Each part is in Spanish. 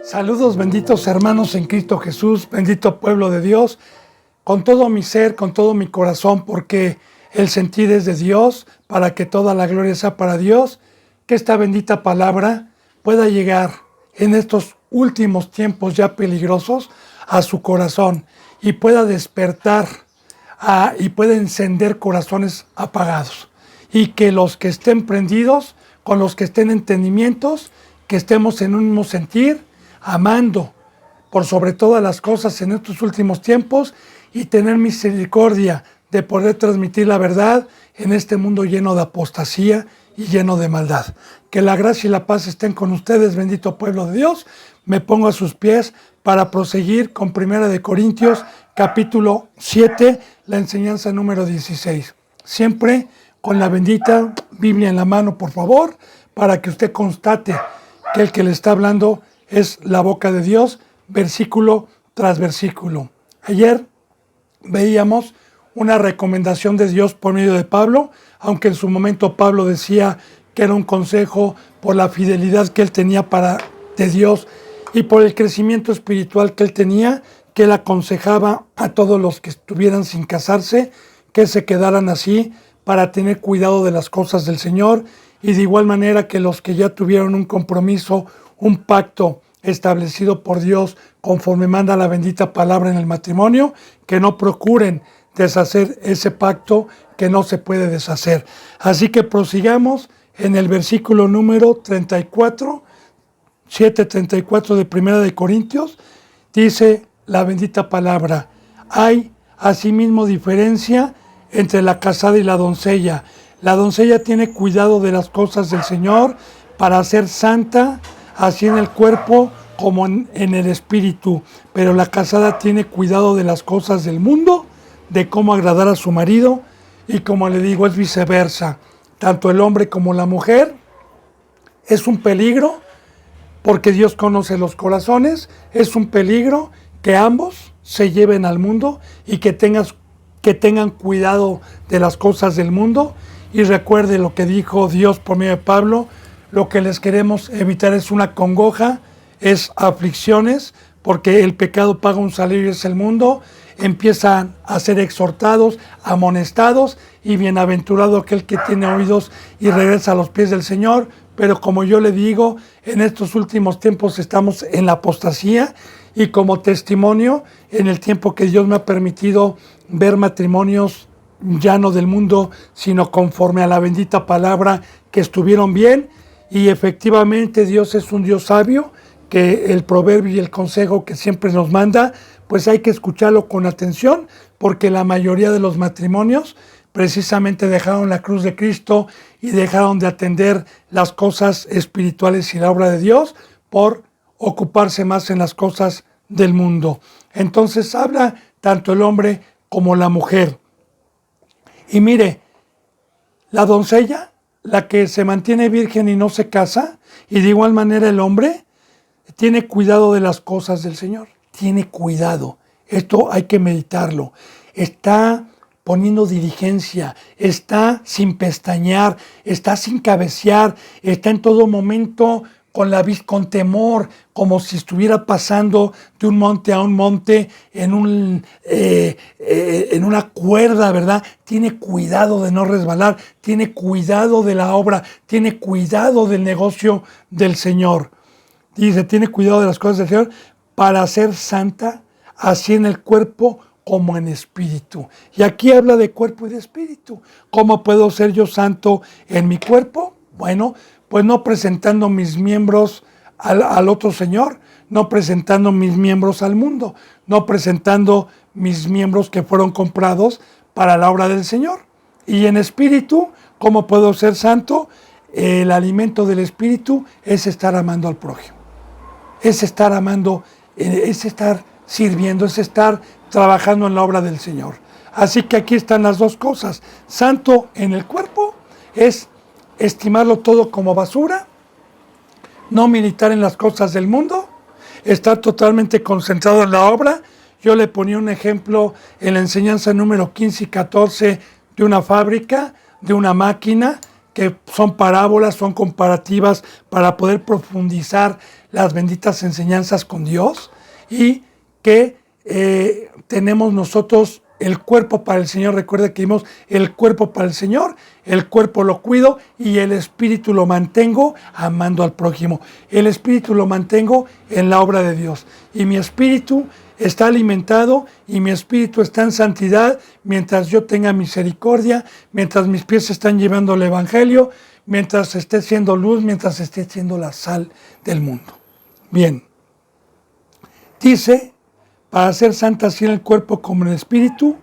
Saludos, benditos hermanos en Cristo Jesús, bendito pueblo de Dios, con todo mi ser, con todo mi corazón, porque el sentir es de Dios, para que toda la gloria sea para Dios, que esta bendita palabra pueda llegar en estos últimos tiempos ya peligrosos a su corazón y pueda despertar y pueda encender corazones apagados, y que los que estén prendidos, con los que estén entendimientos, que estemos en un mismo sentir, amando por sobre todas las cosas en estos últimos tiempos y tener misericordia de poder transmitir la verdad en este mundo lleno de apostasía y lleno de maldad. Que la gracia y la paz estén con ustedes, bendito pueblo de Dios. Me pongo a sus pies para proseguir con 1 de Corintios capítulo 7, la enseñanza número 16. Siempre con la bendita Biblia en la mano, por favor, para que usted constate que el que le está hablando es la boca de Dios, versículo tras versículo. Ayer veíamos una recomendación de Dios por medio de Pablo, aunque en su momento Pablo decía que era un consejo por la fidelidad que él tenía de Dios y por el crecimiento espiritual que él tenía, que él aconsejaba a todos los que estuvieran sin casarse, que se quedaran así para tener cuidado de las cosas del Señor, y de igual manera que los que ya tuvieron un compromiso, un pacto establecido por Dios conforme manda la bendita palabra en el matrimonio, que no procuren deshacer ese pacto que no se puede deshacer. Así que prosigamos en el versículo número 34, 7:34 de 1 de Corintios, dice la bendita palabra: hay asimismo diferencia entre la casada y la doncella. La doncella tiene cuidado de las cosas del Señor para ser santa, así en el cuerpo como en el espíritu, pero la casada tiene cuidado de las cosas del mundo, de cómo agradar a su marido, y como le digo, es viceversa. Tanto el hombre como la mujer es un peligro, porque Dios conoce los corazones, es un peligro que ambos se lleven al mundo y que tengan cuidado de las cosas del mundo. Y recuerde lo que dijo Dios por medio de Pablo: lo que les queremos evitar es una congoja, es aflicciones, porque el pecado paga un salario y es el mundo. Empiezan a ser exhortados, amonestados, y bienaventurado aquel que tiene oídos y regresa a los pies del Señor. Pero como yo le digo, en estos últimos tiempos estamos en la apostasía, y como testimonio, en el tiempo que Dios me ha permitido ver matrimonios ya no del mundo, sino conforme a la bendita palabra, que estuvieron bien. Y efectivamente Dios es un Dios sabio, que el proverbio y el consejo que siempre nos manda, pues hay que escucharlo con atención, porque la mayoría de los matrimonios precisamente dejaron la cruz de Cristo y dejaron de atender las cosas espirituales y la obra de Dios por ocuparse más en las cosas del mundo. Entonces habla tanto el hombre como la mujer. Y mire, la doncella, la que se mantiene virgen y no se casa, y de igual manera el hombre, tiene cuidado de las cosas del Señor. Tiene cuidado. Esto hay que meditarlo. Está poniendo diligencia, está sin pestañear, está sin cabecear, está en todo momento con temor, como si estuviera pasando de un monte a un monte en una cuerda, ¿verdad? Tiene cuidado de no resbalar, tiene cuidado de la obra, tiene cuidado del negocio del Señor. Dice, tiene cuidado de las cosas del Señor para ser santa, así en el cuerpo como en espíritu. Y aquí habla de cuerpo y de espíritu. ¿Cómo puedo ser yo santo en mi cuerpo? Bueno, pues no presentando mis miembros al otro señor, no presentando mis miembros al mundo, no presentando mis miembros que fueron comprados para la obra del Señor. Y en espíritu, ¿cómo puedo ser santo? El alimento del espíritu es estar amando al prójimo, es estar amando, es estar sirviendo, es estar trabajando en la obra del Señor. Así que aquí están las dos cosas. Santo en el cuerpo es estimarlo todo como basura, no militar en las cosas del mundo, estar totalmente concentrado en la obra. Yo le ponía un ejemplo en la enseñanza número 15 y 14 de una fábrica, de una máquina que son parábolas, son comparativas para poder profundizar las benditas enseñanzas con Dios, y que tenemos nosotros el cuerpo para el Señor. Recuerda que vimos el cuerpo para el Señor, el cuerpo lo cuido y el espíritu lo mantengo amando al prójimo. El espíritu lo mantengo en la obra de Dios, y mi espíritu está alimentado y mi espíritu está en santidad mientras yo tenga misericordia, mientras mis pies están llevando el evangelio, mientras esté siendo luz, mientras esté siendo la sal del mundo. Bien, dice, para ser santas así en el cuerpo como en el espíritu,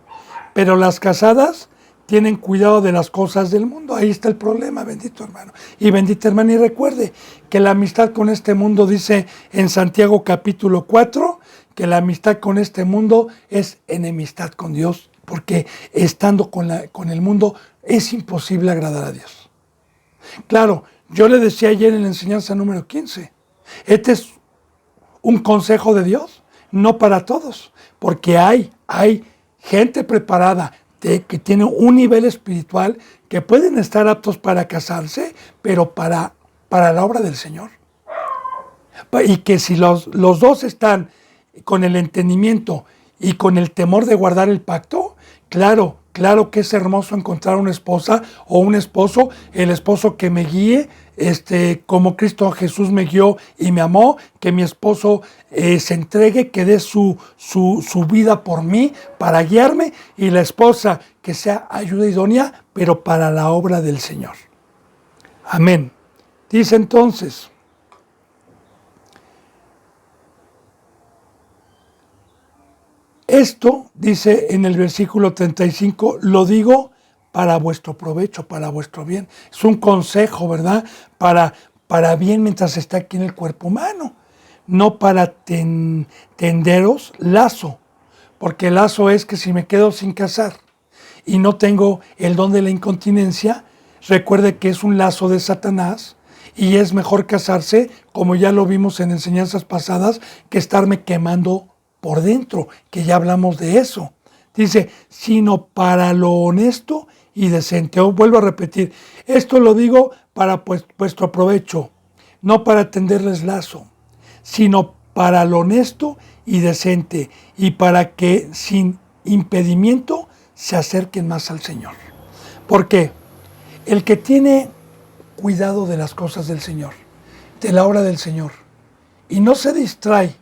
pero las casadas tienen cuidado de las cosas del mundo. Ahí está el problema, bendito hermano y bendita hermana. Y recuerde que la amistad con este mundo, dice en Santiago capítulo 4, que la amistad con este mundo es enemistad con Dios, porque estando con el mundo es imposible agradar a Dios. Claro, yo le decía ayer en la enseñanza número 15, este es un consejo de Dios, no para todos, porque hay gente preparada que tiene un nivel espiritual, que pueden estar aptos para casarse, pero para la obra del Señor. Y que si los dos están con el entendimiento y con el temor de guardar el pacto, claro que es hermoso encontrar una esposa o un esposo, el esposo que me guíe, como Cristo Jesús me guió y me amó, que mi esposo se entregue, que dé su vida por mí para guiarme, y la esposa que sea ayuda idónea, pero para la obra del Señor. Amén. Dice entonces, esto, dice en el versículo 35, lo digo para vuestro provecho, para vuestro bien. Es un consejo, ¿verdad? Para bien mientras está aquí en el cuerpo humano. No para tenderos lazo. Porque el lazo es que si me quedo sin casar y no tengo el don de la incontinencia, recuerde que es un lazo de Satanás, y es mejor casarse, como ya lo vimos en enseñanzas pasadas, que estarme quemando por dentro, que ya hablamos de eso. Dice, sino para lo honesto y decente. Vuelvo a repetir, esto lo digo para vuestro provecho, no para tenderles lazo, sino para lo honesto y decente, y para que sin impedimento se acerquen más al Señor. Porque el que tiene cuidado de las cosas del Señor, de la obra del Señor, y no se distrae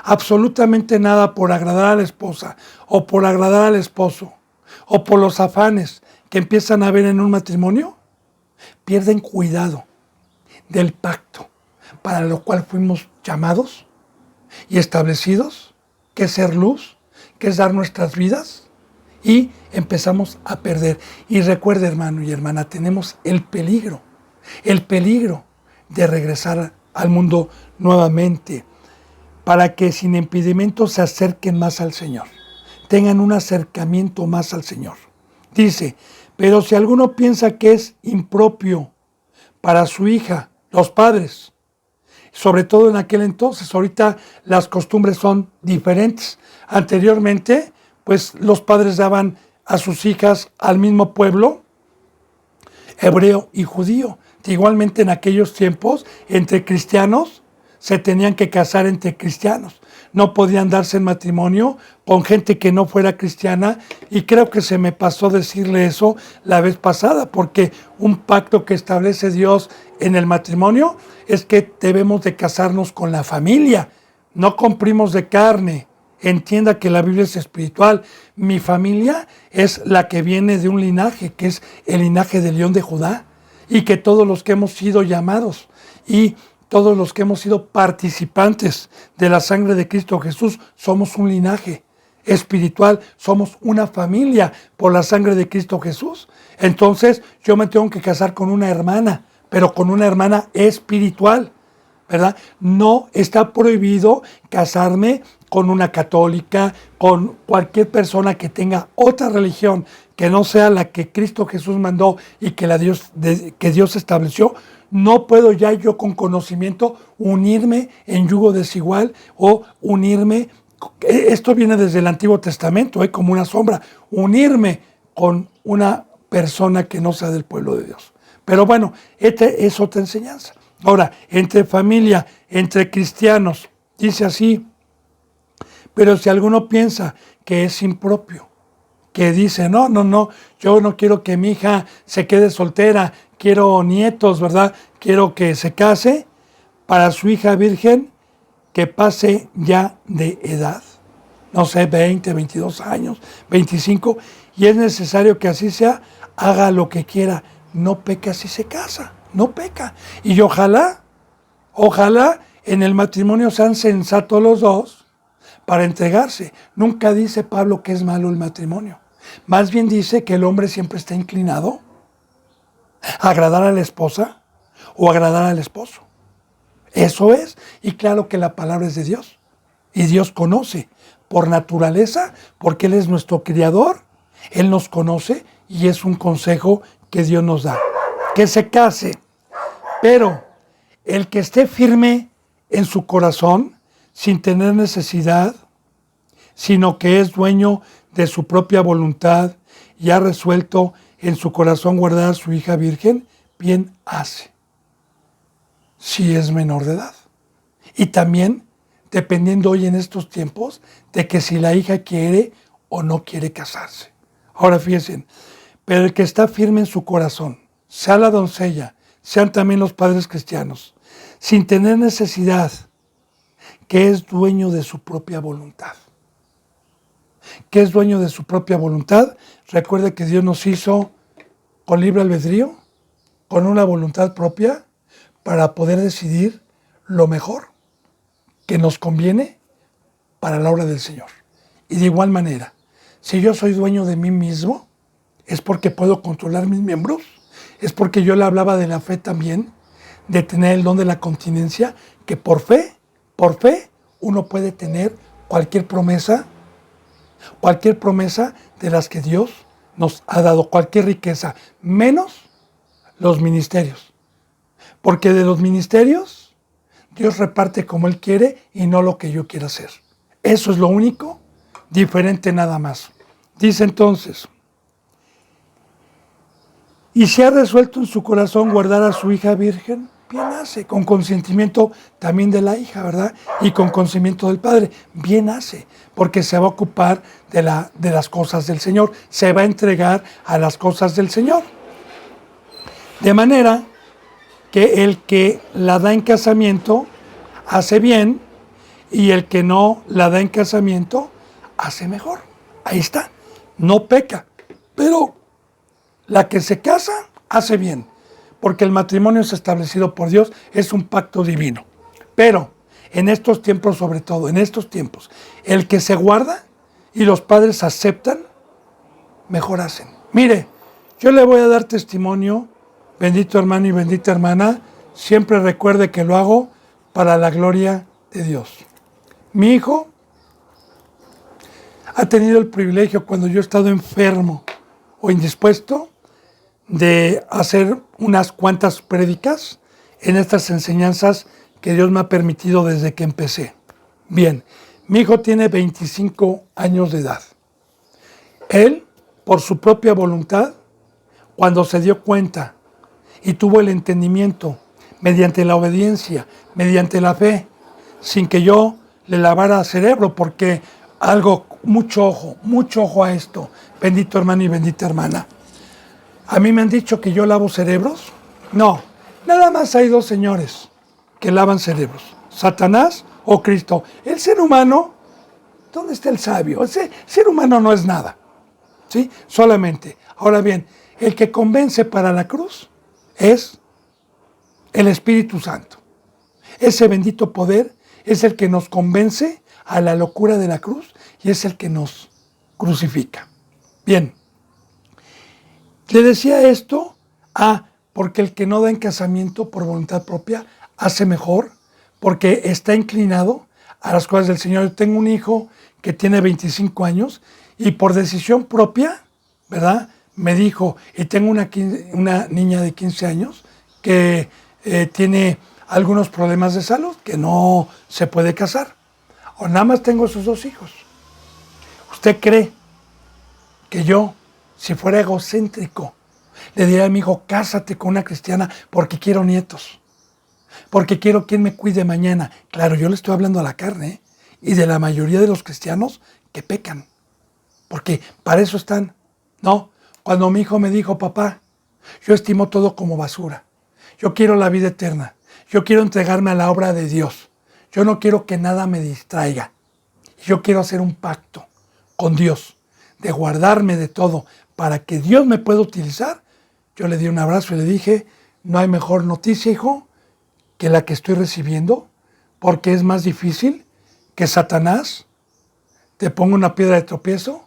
absolutamente nada por agradar a la esposa o por agradar al esposo o por los afanes que empiezan a haber en un matrimonio, pierden cuidado del pacto para lo cual fuimos llamados y establecidos, que es ser luz, que es dar nuestras vidas, y empezamos a perder. Y recuerde, hermano y hermana, tenemos el peligro de regresar al mundo nuevamente, para que sin impedimento se acerquen más al Señor, tengan un acercamiento más al Señor. Dice, pero si alguno piensa que es impropio para su hija, los padres, sobre todo en aquel entonces, ahorita las costumbres son diferentes. Anteriormente, pues los padres daban a sus hijas al mismo pueblo, hebreo y judío. Igualmente en aquellos tiempos, entre cristianos, se tenían que casar entre cristianos. No podían darse en matrimonio con gente que no fuera cristiana, y creo que se me pasó decirle eso la vez pasada, porque un pacto que establece Dios en el matrimonio es que debemos de casarnos con la familia, no con primos de carne. Entienda que la Biblia es espiritual. Mi familia es la que viene de un linaje, que es el linaje del León de Judá, y que todos los que hemos sido llamados y todos los que hemos sido participantes de la sangre de Cristo Jesús somos un linaje espiritual, somos una familia por la sangre de Cristo Jesús. Entonces yo me tengo que casar con una hermana, pero con una hermana espiritual, ¿verdad? No está prohibido casarme con una católica, con cualquier persona que tenga otra religión que no sea la que Cristo Jesús mandó y que Dios estableció. No puedo ya yo con conocimiento unirme en yugo desigual o unirme, esto viene desde el Antiguo Testamento, como una sombra, unirme con una persona que no sea del pueblo de Dios. Pero bueno, esta es otra enseñanza. Ahora, entre familia, entre cristianos, dice así, pero si alguno piensa que es impropio, que dice, no, yo no quiero que mi hija se quede soltera, quiero nietos, ¿verdad? Quiero que se case, para su hija virgen, que pase ya de edad, no sé, 20, 22 años, 25, y es necesario que así sea, haga lo que quiera, no peca si se casa, no peca. Y ojalá en el matrimonio sean sensatos los dos para entregarse. Nunca dice Pablo que es malo el matrimonio. Más bien dice que el hombre siempre está inclinado a agradar a la esposa o agradar al esposo. Eso es. Y claro que la palabra es de Dios. Y Dios conoce por naturaleza, porque Él es nuestro criador. Él nos conoce y es un consejo que Dios nos da. Que se case. Pero el que esté firme en su corazón, sin tener necesidad, sino que es dueño de su propia voluntad y ha resuelto en su corazón guardar a su hija virgen, bien hace, si es menor de edad. Y también, dependiendo hoy en estos tiempos, de que si la hija quiere o no quiere casarse. Ahora fíjense, pero el que está firme en su corazón, sea la doncella, sean también los padres cristianos, sin tener necesidad, que es dueño de su propia voluntad. ¿Qué es dueño de su propia voluntad? Recuerde que Dios nos hizo con libre albedrío, con una voluntad propia, para poder decidir lo mejor que nos conviene para la obra del Señor. Y de igual manera, si yo soy dueño de mí mismo, es porque puedo controlar mis miembros, es porque yo le hablaba de la fe también, de tener el don de la continencia, que por fe, uno puede tener cualquier promesa de las que Dios nos ha dado, cualquier riqueza, menos los ministerios. Porque de los ministerios, Dios reparte como Él quiere y no lo que yo quiera hacer. Eso es lo único, diferente nada más. Dice entonces, y si ha resuelto en su corazón guardar a su hija virgen, bien hace, con consentimiento también de la hija, ¿verdad? Y con consentimiento del padre, bien hace, porque se va a ocupar de las cosas del Señor, se va a entregar a las cosas del Señor. De manera que el que la da en casamiento hace bien y el que no la da en casamiento hace mejor. Ahí está, no peca, pero la que se casa hace bien, porque el matrimonio es establecido por Dios, es un pacto divino. Pero en estos tiempos, sobre todo, en estos tiempos, el que se guarda y los padres aceptan, mejor hacen. Mire, yo le voy a dar testimonio, bendito hermano y bendita hermana, siempre recuerde que lo hago para la gloria de Dios. Mi hijo ha tenido el privilegio, cuando yo he estado enfermo o indispuesto, de hacer unas cuantas prédicas en estas enseñanzas que Dios me ha permitido desde que empecé. Bien, mi hijo tiene 25 años de edad. Él, por su propia voluntad, cuando se dio cuenta y tuvo el entendimiento, mediante la obediencia, mediante la fe, sin que yo le lavara cerebro, porque mucho ojo a esto, bendito hermano y bendita hermana. A mí me han dicho que yo lavo cerebros. No, nada más hay dos señores que lavan cerebros, Satanás o Cristo. El ser humano, ¿dónde está el sabio? El ser humano no es nada, ¿sí? Solamente. Ahora bien, el que convence para la cruz es el Espíritu Santo. Ese bendito poder es el que nos convence a la locura de la cruz y es el que nos crucifica. Bien. Le decía esto, porque el que no da en casamiento por voluntad propia hace mejor, porque está inclinado a las cosas del Señor. Yo tengo un hijo que tiene 25 años y por decisión propia, ¿verdad? Me dijo, y tengo una niña de 15 años que tiene algunos problemas de salud, que no se puede casar. O nada más tengo esos dos hijos. ¿Usted cree que yo, si fuera egocéntrico, Le diría a mi hijo, cásate con una cristiana porque quiero nietos, porque quiero quien me cuide mañana. Claro, yo le estoy hablando a la carne, ¿eh? Y de la mayoría de los cristianos que pecan, porque para eso están. No, cuando mi hijo me dijo, papá, yo estimo todo como basura, yo quiero la vida eterna, yo quiero entregarme a la obra de Dios, yo no quiero que nada me distraiga, yo quiero hacer un pacto con Dios, de guardarme de todo para que Dios me pueda utilizar. Yo le di un abrazo y le dije, no hay mejor noticia, hijo, que la que estoy recibiendo, porque es más difícil que Satanás te ponga una piedra de tropiezo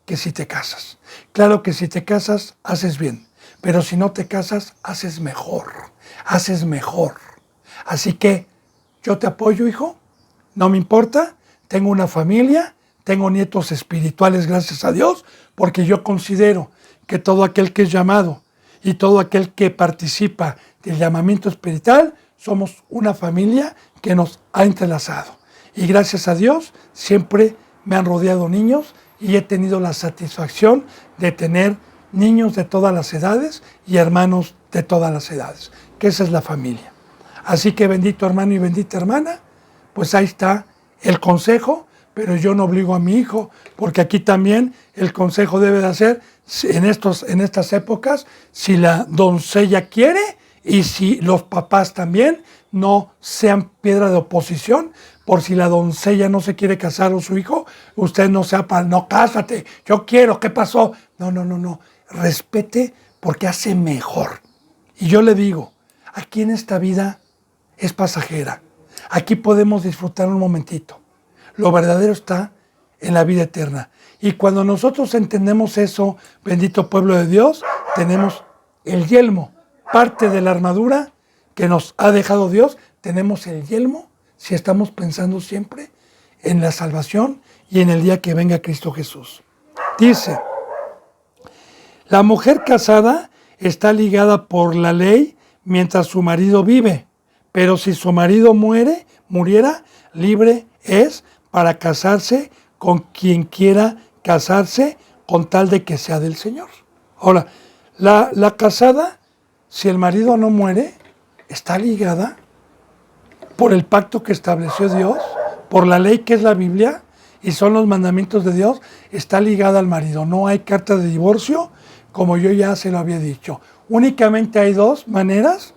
que si te casas. Claro que si te casas, haces bien, pero si no te casas, haces mejor, haces mejor. Así que yo te apoyo, hijo, no me importa, tengo una familia, tengo nietos espirituales, gracias a Dios, porque yo considero que todo aquel que es llamado y todo aquel que participa del llamamiento espiritual, somos una familia que nos ha entrelazado. Y gracias a Dios, siempre me han rodeado niños y he tenido la satisfacción de tener niños de todas las edades y hermanos de todas las edades, que esa es la familia. Así que bendito hermano y bendita hermana, pues ahí está el consejo, pero yo no obligo a mi hijo, porque aquí también el consejo debe de ser, en estas épocas, si la doncella quiere y si los papás también no sean piedra de oposición, por si la doncella no se quiere casar o su hijo, usted no sea para, no, cásate, yo quiero, ¿qué pasó? No, respete porque hace mejor. Y yo le digo, aquí en esta vida es pasajera, aquí podemos disfrutar un momentito. Lo verdadero está en la vida eterna. Y cuando nosotros entendemos eso, bendito pueblo de Dios, tenemos el yelmo, parte de la armadura que nos ha dejado Dios, tenemos el yelmo si estamos pensando siempre en la salvación y en el día que venga Cristo Jesús. Dice, la mujer casada está ligada por la ley mientras su marido vive, pero si su marido muriera, libre es para casarse con quien quiera casarse con tal de que sea del Señor. Ahora, la casada, si el marido no muere, está ligada por el pacto que estableció Dios, por la ley que es la Biblia y son los mandamientos de Dios, está ligada al marido. No hay carta de divorcio, como yo ya se lo había dicho. Únicamente hay dos maneras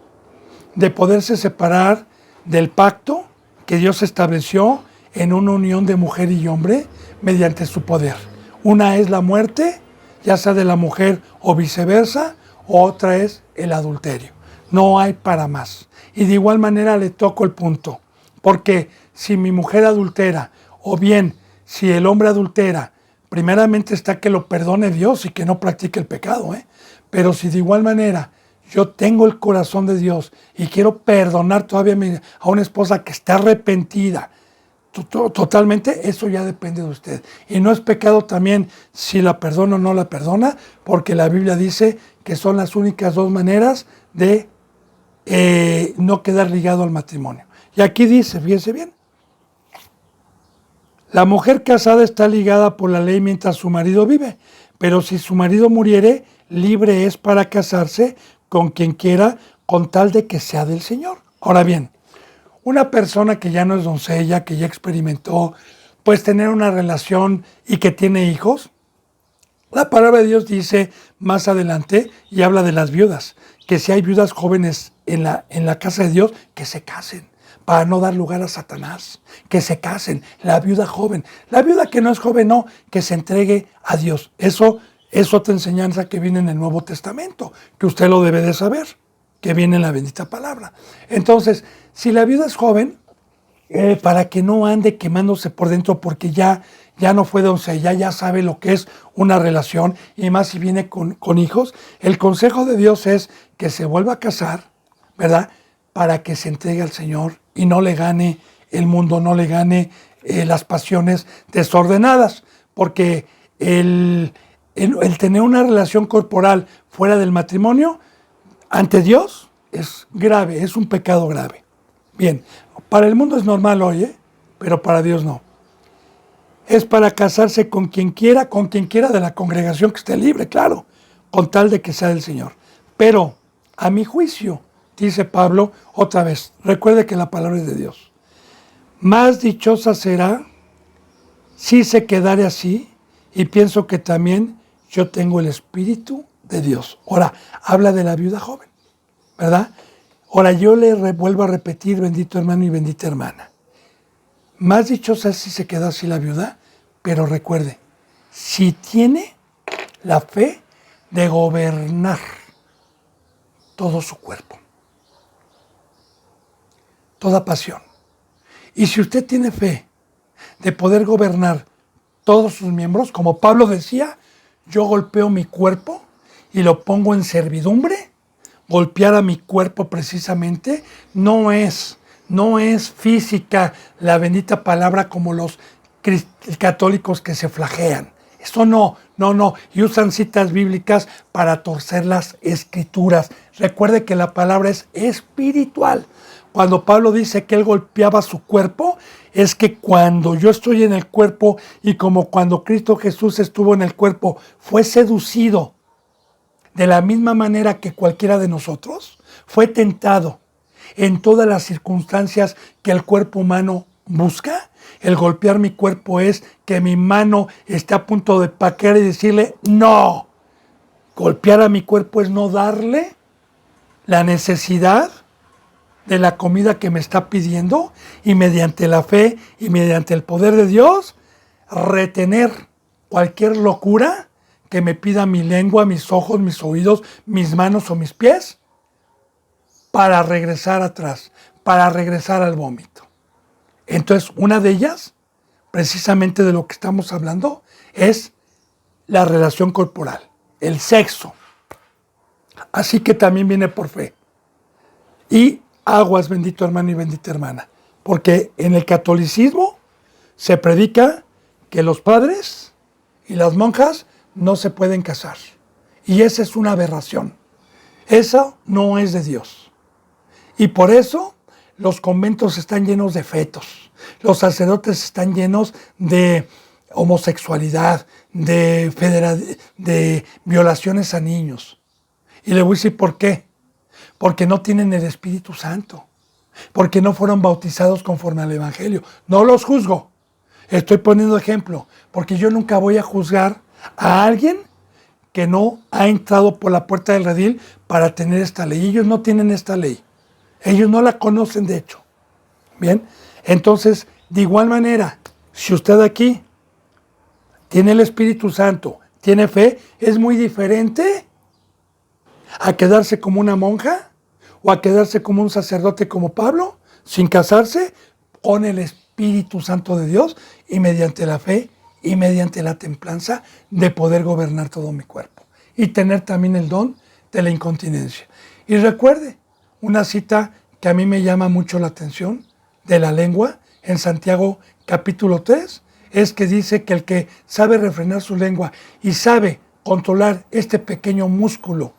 de poderse separar del pacto que Dios estableció en una unión de mujer y hombre mediante su poder. Una es la muerte, ya sea de la mujer o viceversa, o otra es el adulterio. No hay para más. Y de igual manera le toco el punto, porque si mi mujer adultera, o bien si el hombre adultera, primeramente está que lo perdone Dios y que no practique el pecado, pero si de igual manera yo tengo el corazón de Dios y quiero perdonar todavía a una esposa que está arrepentida, totalmente, eso ya depende de usted. Y no es pecado también si la perdona o no la perdona, porque la Biblia dice que son las únicas dos maneras de no quedar ligado al matrimonio. Y aquí dice, fíjese bien, la mujer casada está ligada por la ley mientras su marido vive, pero si su marido muriere, libre es para casarse con quien quiera, con tal de que sea del Señor. Ahora bien, una persona que ya no es doncella, que ya experimentó, pues tener una relación y que tiene hijos, la palabra de Dios dice más adelante y habla de las viudas, que si hay viudas jóvenes en la casa de Dios, que se casen, para no dar lugar a Satanás, que se casen, la viuda joven. La viuda que no es joven, no, que se entregue a Dios. Eso es otra enseñanza que viene en el Nuevo Testamento, que usted lo debe de saber, que viene en la bendita palabra. Entonces, si la viuda es joven, para que no ande quemándose por dentro porque ya no fue doncella, ya sabe lo que es una relación, y más si viene con hijos, el consejo de Dios es que se vuelva a casar, ¿verdad? Para que se entregue al Señor y no le gane el mundo, no le gane las pasiones desordenadas, porque el tener una relación corporal fuera del matrimonio, ante Dios, es grave, es un pecado grave. Bien, para el mundo es normal hoy, pero para Dios no. Es para casarse con quien quiera de la congregación que esté libre, claro, con tal de que sea del Señor. Pero a mi juicio, dice Pablo, otra vez, recuerde que la palabra es de Dios. Más dichosa será si se quedare así, y pienso que también yo tengo el Espíritu de Dios. Ahora, habla de la viuda joven, ¿verdad? Ahora yo le vuelvo a repetir, bendito hermano y bendita hermana. Más dichosa es si se queda así la viuda, pero recuerde, si tiene la fe de gobernar todo su cuerpo, toda pasión. Y si usted tiene fe de poder gobernar todos sus miembros, como Pablo decía, yo golpeo mi cuerpo y lo pongo en servidumbre. Golpear a mi cuerpo precisamente no es física la bendita palabra como los católicos que se flagean. Eso no. Y usan citas bíblicas para torcer las escrituras. Recuerde que la palabra es espiritual. Cuando Pablo dice que él golpeaba su cuerpo, es que cuando yo estoy en el cuerpo y como cuando Cristo Jesús estuvo en el cuerpo, fue seducido de la misma manera que cualquiera de nosotros, fue tentado en todas las circunstancias que el cuerpo humano busca. El golpear mi cuerpo es que mi mano está a punto de paquear y decirle no. Golpear a mi cuerpo es no darle la necesidad de la comida que me está pidiendo y mediante la fe y mediante el poder de Dios retener cualquier locura que me pida mi lengua, mis ojos, mis oídos, mis manos o mis pies para regresar atrás, para regresar al vómito. Entonces, una de ellas, precisamente de lo que estamos hablando, es la relación corporal, el sexo. Así que también viene por fe. Y aguas, bendito hermano y bendita hermana, porque en el catolicismo se predica que los padres y las monjas no se pueden casar. Y esa es una aberración. Eso no es de Dios. Y por eso los conventos están llenos de fetos. Los sacerdotes están llenos de homosexualidad, de violaciones a niños. Y le voy a decir por qué. Porque no tienen el Espíritu Santo. Porque no fueron bautizados conforme al Evangelio. No los juzgo. Estoy poniendo ejemplo. Porque yo nunca voy a juzgar a alguien que no ha entrado por la puerta del redil para tener esta ley. Ellos no tienen esta ley. Ellos no la conocen, de hecho. Bien, entonces, de igual manera, si usted aquí tiene el Espíritu Santo, tiene fe, es muy diferente a quedarse como una monja o a quedarse como un sacerdote como Pablo, sin casarse, con el Espíritu Santo de Dios y mediante la fe y mediante la templanza de poder gobernar todo mi cuerpo y tener también el don de la incontinencia. Y recuerde, una cita que a mí me llama mucho la atención de la lengua en Santiago capítulo 3 es que dice que el que sabe refrenar su lengua y sabe controlar este pequeño músculo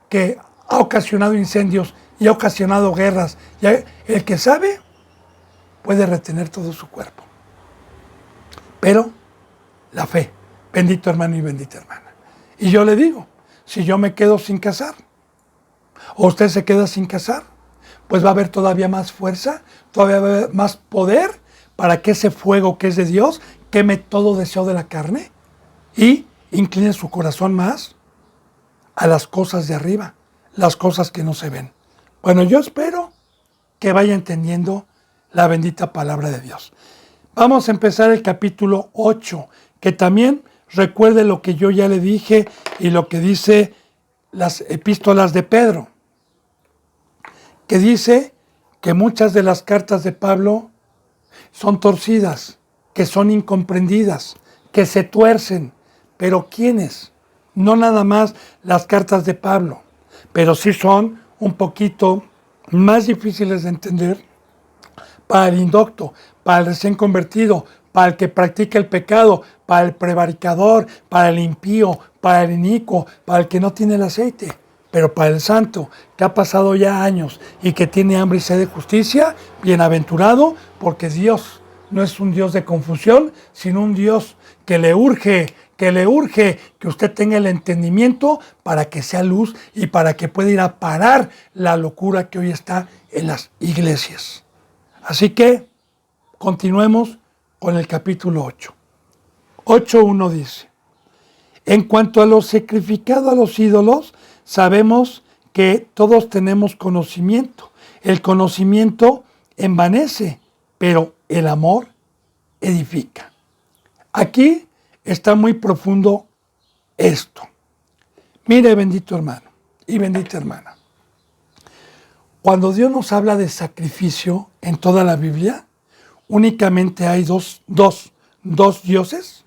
que ha ocasionado incendios y ha ocasionado guerras, el que sabe puede retener todo su cuerpo. Pero la fe, bendito hermano y bendita hermana. Y yo le digo, si yo me quedo sin casar, o usted se queda sin casar, pues va a haber todavía más fuerza, todavía va a haber más poder para que ese fuego que es de Dios queme todo deseo de la carne y incline su corazón más a las cosas de arriba, las cosas que no se ven. Bueno, yo espero que vaya entendiendo la bendita palabra de Dios. Vamos a empezar el capítulo 8, que también recuerde lo que yo ya le dije y lo que dice las epístolas de Pedro, que dice que muchas de las cartas de Pablo son torcidas, que son incomprendidas, que se tuercen. ¿Pero quiénes? No nada más las cartas de Pablo, pero sí son un poquito más difíciles de entender para el indocto, para el recién convertido, para el que practica el pecado, para el prevaricador, para el impío, para el inicuo, para el que no tiene el aceite. Pero para el santo, que ha pasado ya años y que tiene hambre y sed de justicia, bienaventurado, porque Dios no es un Dios de confusión, sino un Dios que le urge que le urge que usted tenga el entendimiento para que sea luz y para que pueda ir a parar la locura que hoy está en las iglesias. Así que continuemos con el capítulo 8. 8.1 dice: en cuanto a lo sacrificado a los ídolos, sabemos que todos tenemos conocimiento. El conocimiento envanece, pero el amor edifica. Aquí está muy profundo esto. Mire, bendito hermano y bendita hermana. Cuando Dios nos habla de sacrificio en toda la Biblia, únicamente hay dos dioses,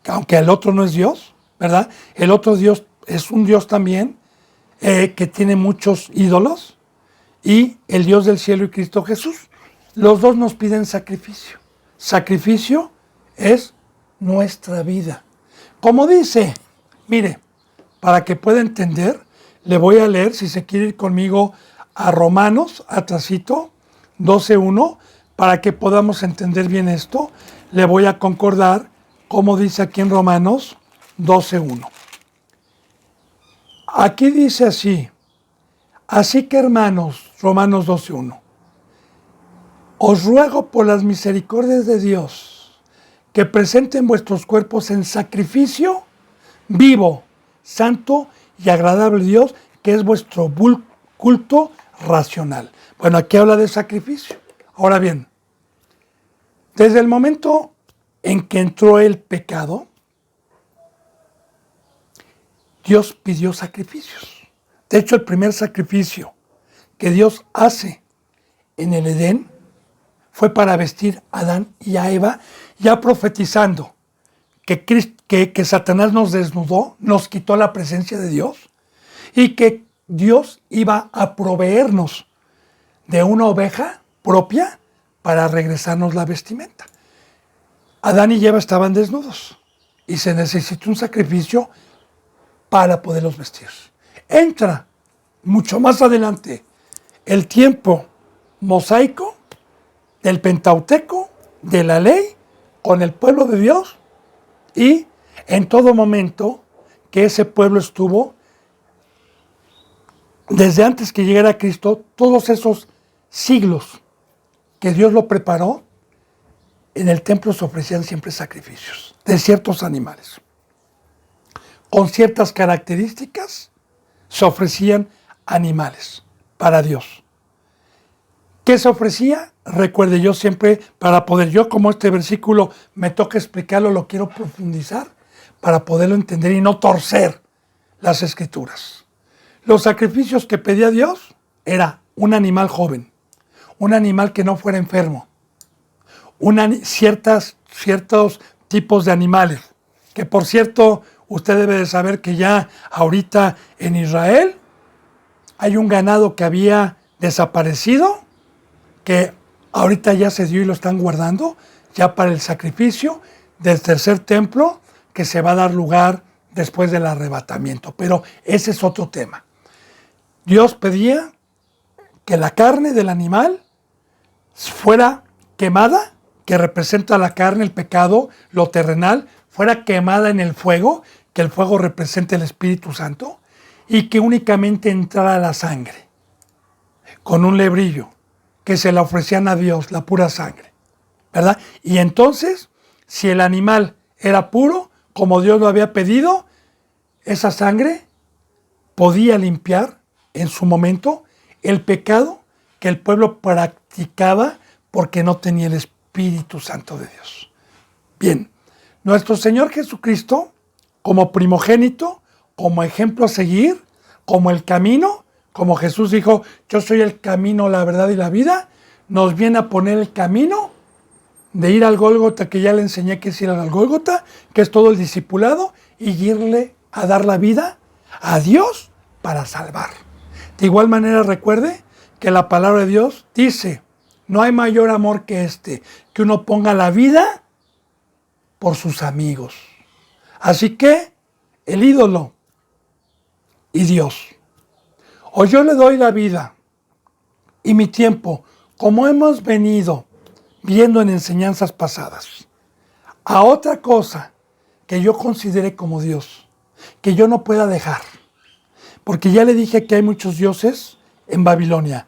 aunque el otro no es Dios, ¿verdad? El otro Dios es un Dios también que tiene muchos ídolos, y el Dios del cielo y Cristo Jesús. Los dos nos piden sacrificio. Sacrificio es nuestra vida. Como dice, mire, para que pueda entender, le voy a leer, si se quiere ir conmigo a Romanos, atrasito, 12.1, para que podamos entender bien esto. Le voy a concordar, como dice aquí en Romanos 12.1. Aquí dice así: así que hermanos, Romanos 12.1, os ruego por las misericordias de Dios que presenten vuestros cuerpos en sacrificio vivo, santo y agradable a Dios, que es vuestro culto racional. Bueno, aquí habla de sacrificio. Ahora bien, desde el momento en que entró el pecado, Dios pidió sacrificios. De hecho, el primer sacrificio que Dios hace en el Edén fue para vestir a Adán y a Eva, ya profetizando que Satanás nos desnudó, nos quitó la presencia de Dios, y que Dios iba a proveernos de una oveja propia para regresarnos la vestimenta. Adán y Eva estaban desnudos y se necesitó un sacrificio para poderlos vestir. Entra mucho más adelante el tiempo mosaico del Pentateuco, de la ley, con el pueblo de Dios, y en todo momento que ese pueblo estuvo, desde antes que llegara Cristo, todos esos siglos que Dios lo preparó, en el templo se ofrecían siempre sacrificios de ciertos animales. Con ciertas características se ofrecían animales para Dios. ¿Qué se ofrecía? Recuerde, yo siempre, para poder, yo como este versículo me toca explicarlo, lo quiero profundizar para poderlo entender y no torcer las escrituras. Los sacrificios que pedía Dios era un animal joven, un animal que no fuera enfermo, ciertos tipos de animales, que por cierto, usted debe de saber que ya ahorita en Israel hay un ganado que había desaparecido, que ahorita ya se dio y lo están guardando, ya para el sacrificio del tercer templo, que se va a dar lugar después del arrebatamiento. Pero ese es otro tema. Dios pedía que la carne del animal fuera quemada, que representa la carne, el pecado, lo terrenal, fuera quemada en el fuego, que el fuego representa el Espíritu Santo, y que únicamente entrara la sangre, con un lebrillo, que se la ofrecían a Dios, la pura sangre, ¿verdad? Y entonces, si el animal era puro, como Dios lo había pedido, esa sangre podía limpiar en su momento el pecado que el pueblo practicaba porque no tenía el Espíritu Santo de Dios. Bien, nuestro Señor Jesucristo, como primogénito, como ejemplo a seguir, como el camino, como Jesús dijo, yo soy el camino, la verdad y la vida, nos viene a poner el camino de ir al Gólgota, que ya le enseñé que es ir al Gólgota, que es todo el discipulado, y irle a dar la vida a Dios para salvar. De igual manera, recuerde que la palabra de Dios dice, no hay mayor amor que este, que uno ponga la vida por sus amigos. Así que el ídolo y Dios. O yo le doy la vida y mi tiempo, como hemos venido viendo en enseñanzas pasadas, a otra cosa que yo considere como Dios, que yo no pueda dejar. Porque ya le dije que hay muchos dioses en Babilonia.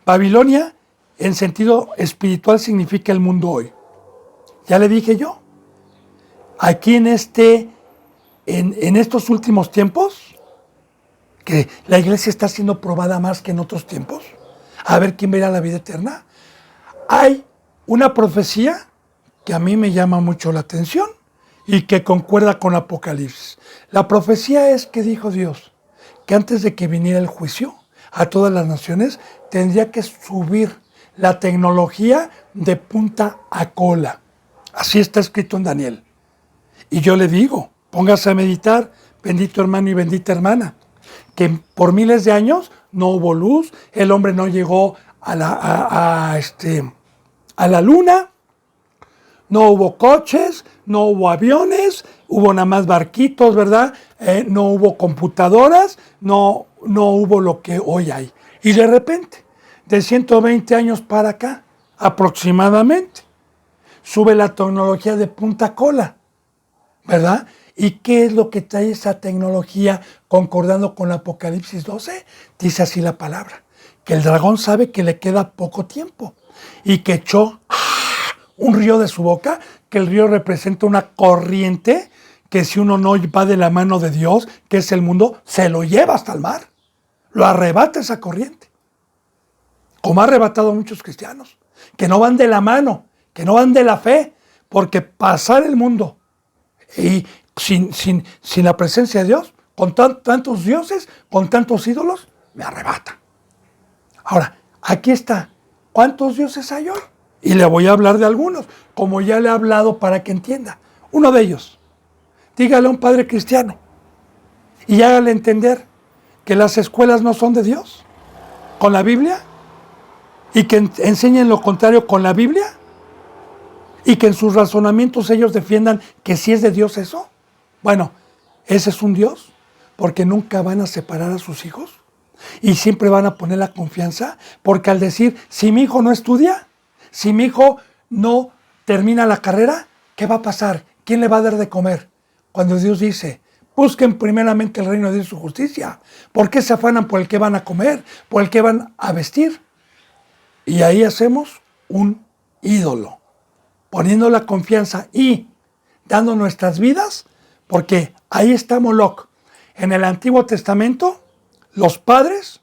Babilonia, en sentido espiritual, significa el mundo hoy. Ya le dije yo. Aquí en estos últimos tiempos, que la iglesia está siendo probada más que en otros tiempos, a ver quién verá la vida eterna, hay una profecía que a mí me llama mucho la atención y que concuerda con Apocalipsis. La profecía es que dijo Dios que antes de que viniera el juicio a todas las naciones, tendría que subir la tecnología de punta a cola. Así está escrito en Daniel. Y yo le digo, póngase a meditar, bendito hermano y bendita hermana, que por miles de años no hubo luz, el hombre no llegó a la luna, no hubo coches, no hubo aviones, hubo nada más barquitos, ¿verdad? No hubo computadoras, no hubo lo que hoy hay. Y de repente, de 120 años para acá, aproximadamente, sube la tecnología de punta cola, ¿verdad? ¿Y qué es lo que trae esa tecnología concordando con Apocalipsis 12? Dice así la palabra, que el dragón sabe que le queda poco tiempo y que echó un río de su boca, que el río representa una corriente que si uno no va de la mano de Dios, que es el mundo, se lo lleva hasta el mar, lo arrebata esa corriente, como ha arrebatado a muchos cristianos, que no van de la mano, que no van de la fe, porque pasar el mundo y sin la presencia de Dios, con tantos dioses, con tantos ídolos, me arrebata. Ahora, aquí está, ¿cuántos dioses hay hoy? Y le voy a hablar de algunos, como ya le he hablado para que entienda. Uno de ellos, dígale a un padre cristiano y hágale entender que las escuelas no son de Dios, con la Biblia, y que enseñen lo contrario con la Biblia, y que en sus razonamientos ellos defiendan que sí es de Dios eso. Bueno, ese es un Dios, porque nunca van a separar a sus hijos y siempre van a poner la confianza, porque al decir, si mi hijo no estudia, si mi hijo no termina la carrera, ¿qué va a pasar? ¿Quién le va a dar de comer? Cuando Dios dice, busquen primeramente el reino de Dios y su justicia. ¿Por qué se afanan por el que van a comer? ¿Por el que van a vestir? Y ahí hacemos un ídolo, poniendo la confianza y dando nuestras vidas, porque ahí está Moloc. En el Antiguo Testamento, los padres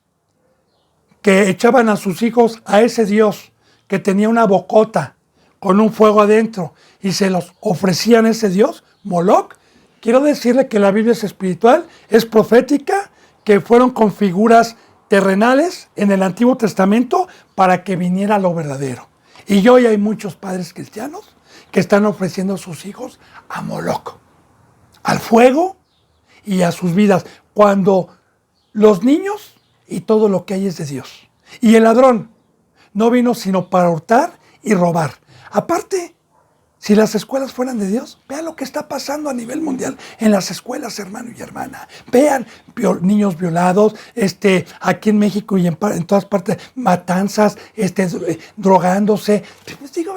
que echaban a sus hijos a ese Dios que tenía una bocota con un fuego adentro y se los ofrecían a ese Dios, Moloc, quiero decirle que la Biblia es espiritual, es profética, que fueron con figuras terrenales en el Antiguo Testamento para que viniera lo verdadero. Y hoy hay muchos padres cristianos que están ofreciendo a sus hijos a Moloc, al fuego y a sus vidas, cuando los niños y todo lo que hay es de Dios. Y el ladrón no vino sino para hurtar y robar. Aparte, si las escuelas fueran de Dios, vean lo que está pasando a nivel mundial en las escuelas, hermano y hermana. Vean niños violados, aquí en México y en todas partes, matanzas, drogándose. Pues digo,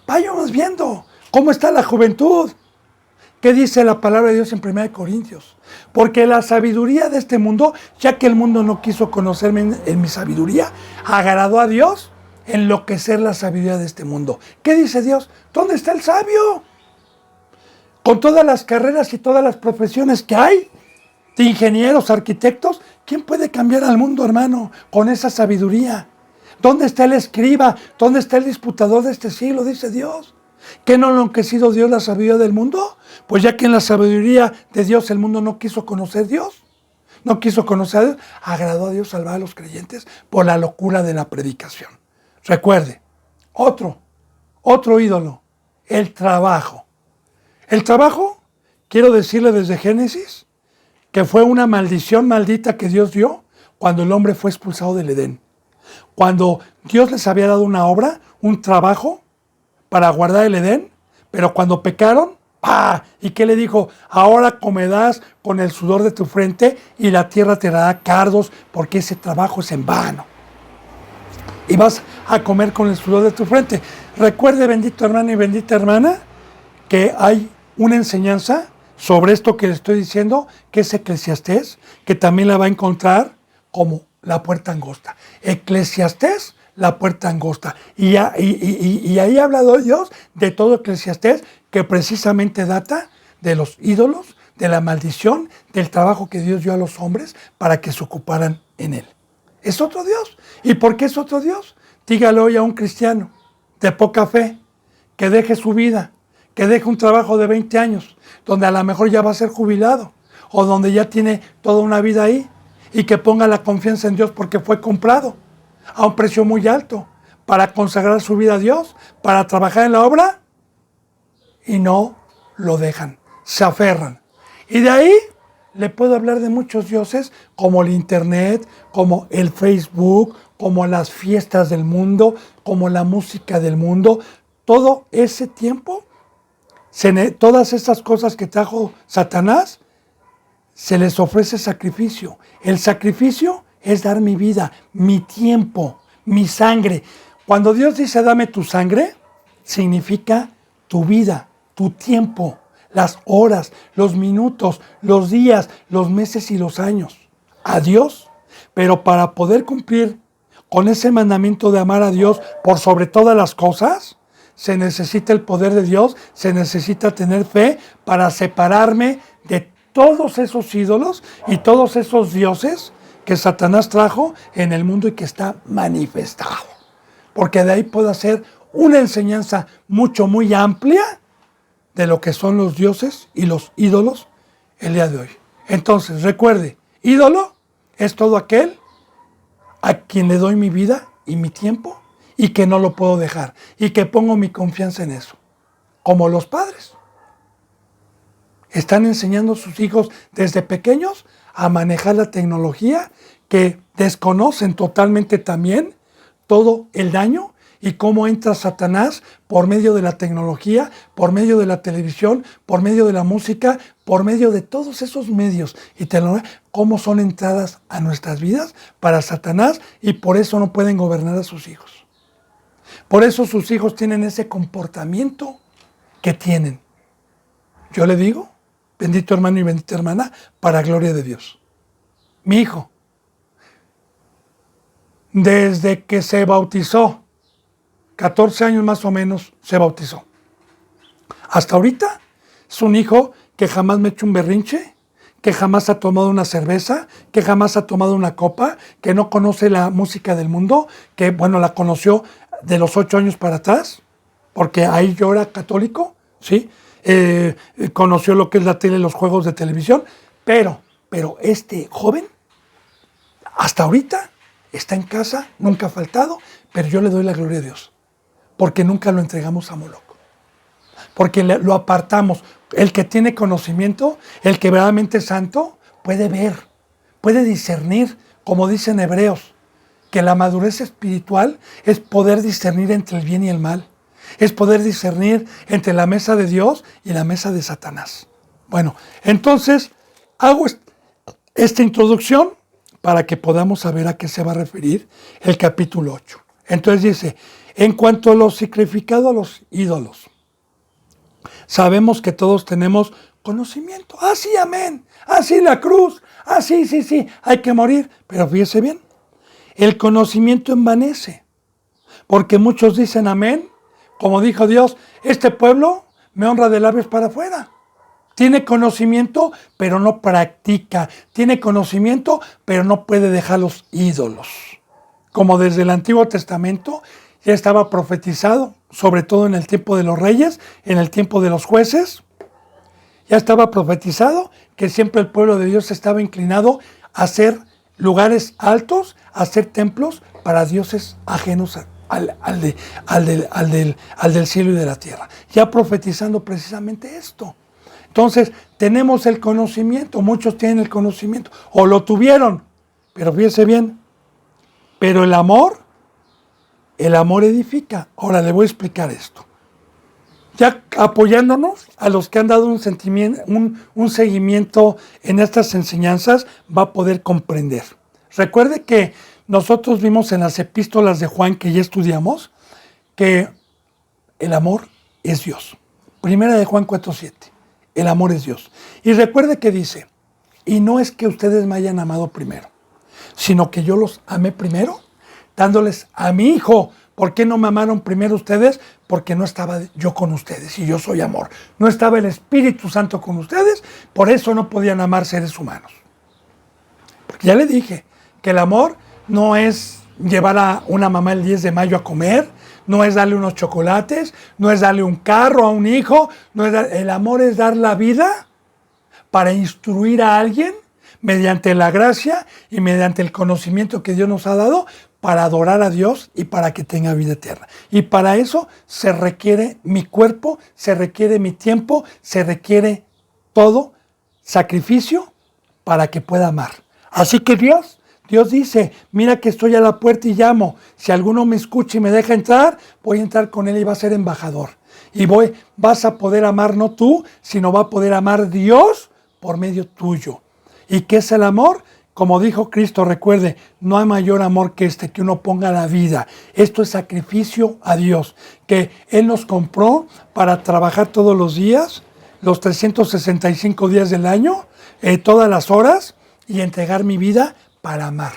vayamos viendo cómo está la juventud. ¿Qué dice la palabra de Dios en 1 Corintios? Porque la sabiduría de este mundo, ya que el mundo no quiso conocerme en mi sabiduría, agradó a Dios enloquecer la sabiduría de este mundo. ¿Qué dice Dios? ¿Dónde está el sabio? Con todas las carreras y todas las profesiones que hay, de ingenieros, arquitectos, ¿quién puede cambiar al mundo, hermano, con esa sabiduría? ¿Dónde está el escriba? ¿Dónde está el disputador de este siglo? Dice Dios. ¿Qué no ha enloquecido Dios la sabiduría del mundo? Pues ya que en la sabiduría de Dios el mundo no quiso conocer a Dios, no quiso conocer a Dios, agradó a Dios salvar a los creyentes por la locura de la predicación. Recuerde, otro ídolo, el trabajo. El trabajo, quiero decirle desde Génesis, que fue una maldición maldita que Dios dio cuando el hombre fue expulsado del Edén. Cuando Dios les había dado una obra, un trabajo para guardar el Edén, pero cuando pecaron, ¡pah! ¿Y qué le dijo? Ahora comerás con el sudor de tu frente y la tierra te dará cardos porque ese trabajo es en vano. Y vas a comer con el sudor de tu frente. Recuerde, bendito hermano y bendita hermana, que hay una enseñanza sobre esto que le estoy diciendo, que es Eclesiastés, que también la va a encontrar como la puerta angosta. Eclesiastés, la puerta angosta. Y ahí ha hablado Dios de todo Eclesiastés, que precisamente data de los ídolos, de la maldición, del trabajo que Dios dio a los hombres para que se ocuparan en él. Es otro Dios. ¿Y por qué es otro Dios? Dígale hoy a un cristiano de poca fe que deje su vida, que deje un trabajo de 20 años, donde a lo mejor ya va a ser jubilado, o donde ya tiene toda una vida ahí, y que ponga la confianza en Dios porque fue comprado a un precio muy alto para consagrar su vida a Dios, para trabajar en la obra, y no lo dejan, se aferran. Y de ahí le puedo hablar de muchos dioses, como el internet, como el Facebook, como las fiestas del mundo, como la música del mundo. Todo ese tiempo, todas esas cosas que trajo Satanás, se les ofrece sacrificio. El sacrificio es dar mi vida, mi tiempo, mi sangre. Cuando Dios dice dame tu sangre, significa tu vida, tu tiempo, las horas, los minutos, los días, los meses y los años. A Dios. Pero para poder cumplir con ese mandamiento de amar a Dios por sobre todas las cosas, se necesita el poder de Dios, se necesita tener fe para separarme de todos esos ídolos y todos esos dioses que Satanás trajo en el mundo y que está manifestado. Porque de ahí puedo hacer una enseñanza muy amplia de lo que son los dioses y los ídolos el día de hoy. Entonces, recuerde, ídolo es todo aquel a quien le doy mi vida y mi tiempo y que no lo puedo dejar y que pongo mi confianza en eso. Como los padres. Están enseñando a sus hijos desde pequeños a manejar la tecnología, que desconocen totalmente también todo el daño y cómo entra Satanás por medio de la tecnología, por medio de la televisión, por medio de la música, por medio de todos esos medios y cómo son entradas a nuestras vidas para Satanás, y por eso no pueden gobernar a sus hijos. Por eso sus hijos tienen ese comportamiento que tienen. Yo le digo, bendito hermano y bendita hermana, para gloria de Dios. Mi hijo, desde que se bautizó, 14 años más o menos, se bautizó. Hasta ahorita es un hijo que jamás me ha hecho un berrinche, que jamás ha tomado una cerveza, que jamás ha tomado una copa, que no conoce la música del mundo, que bueno, la conoció de los 8 años para atrás, porque ahí yo era católico, ¿sí? Conoció lo que es la tele, los juegos de televisión, pero este joven, hasta ahorita, está en casa, nunca ha faltado, pero yo le doy la gloria a Dios, porque nunca lo entregamos a Moloch, porque lo apartamos. El que tiene conocimiento, el que verdaderamente es santo, puede ver, puede discernir, como dicen Hebreos, que la madurez espiritual es poder discernir entre el bien y el mal. Es poder discernir entre la mesa de Dios y la mesa de Satanás. Bueno, entonces hago esta introducción para que podamos saber a qué se va a referir el capítulo 8. Entonces dice, en cuanto a lo sacrificado a los ídolos, sabemos que todos tenemos conocimiento. Ah, sí, amén. Ah, sí, la cruz. Ah, sí, hay que morir. Pero fíjese bien, el conocimiento envanece, porque muchos dicen amén. Como dijo Dios, este pueblo me honra de labios para afuera. Tiene conocimiento, pero no practica. Tiene conocimiento, pero no puede dejar los ídolos. Como desde el Antiguo Testamento ya estaba profetizado, sobre todo en el tiempo de los reyes, en el tiempo de los jueces. Ya estaba profetizado que siempre el pueblo de Dios estaba inclinado a hacer lugares altos, a hacer templos para dioses ajenos al del cielo y de la tierra, ya profetizando precisamente esto. Entonces, tenemos el conocimiento, muchos tienen el conocimiento, o lo tuvieron, pero fíjese bien, pero el amor edifica. Ahora le voy a explicar esto. Ya apoyándonos a los que han dado un seguimiento en estas enseñanzas, va a poder comprender. Recuerde que nosotros vimos en las epístolas de Juan, que ya estudiamos, que el amor es Dios. Primera de Juan 4:7. El amor es Dios. Y recuerde que dice, y no es que ustedes me hayan amado primero, sino que yo los amé primero, dándoles a mi Hijo. ¿Por qué no me amaron primero ustedes? Porque no estaba yo con ustedes y yo soy amor. No estaba el Espíritu Santo con ustedes, por eso no podían amar seres humanos. Porque ya le dije que el amor no es llevar a una mamá el 10 de mayo a comer, no es darle unos chocolates, no es darle un carro a un hijo, el amor es dar la vida para instruir a alguien mediante la gracia y mediante el conocimiento que Dios nos ha dado para adorar a Dios y para que tenga vida eterna. Y para eso se requiere mi cuerpo, se requiere mi tiempo, se requiere todo sacrificio para que pueda amar. Así que Dios dice, mira que estoy a la puerta y llamo. Si alguno me escucha y me deja entrar, voy a entrar con él y va a ser embajador. Y vas a poder amar no tú, sino va a poder amar Dios por medio tuyo. ¿Y qué es el amor? Como dijo Cristo, recuerde, no hay mayor amor que este, que uno ponga la vida. Esto es sacrificio a Dios, que Él nos compró para trabajar todos los días, los 365 días del año, todas las horas, y entregar mi vida para amar.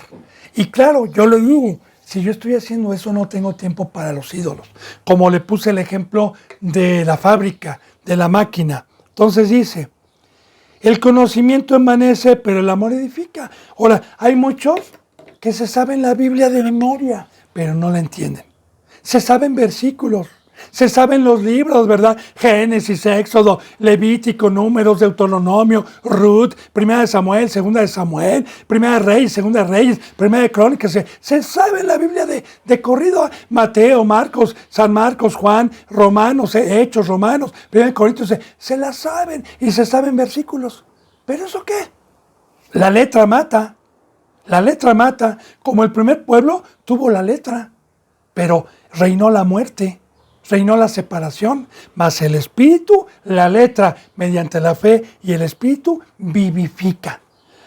Y claro, yo le digo, si yo estoy haciendo eso, no tengo tiempo para los ídolos. Como le puse el ejemplo de la fábrica, de la máquina. Entonces dice, el conocimiento envanece, pero el amor edifica. Ahora, hay muchos que se saben la Biblia de memoria, pero no la entienden. Se saben versículos, se saben los libros, ¿verdad? Génesis, Éxodo, Levítico, Números, Deuteronomio, Ruth, Primera de Samuel, Segunda de Samuel, Primera de Reyes, Segunda de Reyes, Primera de Crónicas. Se sabe la Biblia de corrido. Mateo, Marcos, San Marcos, Juan, Romanos, Hechos, Romanos, Primera de Corintios. Se la saben y se saben versículos. ¿Pero eso qué? La letra mata. La letra mata. Como el primer pueblo tuvo la letra, pero reinó la muerte. Reinó la separación, mas el Espíritu, la letra, mediante la fe y el Espíritu, vivifica.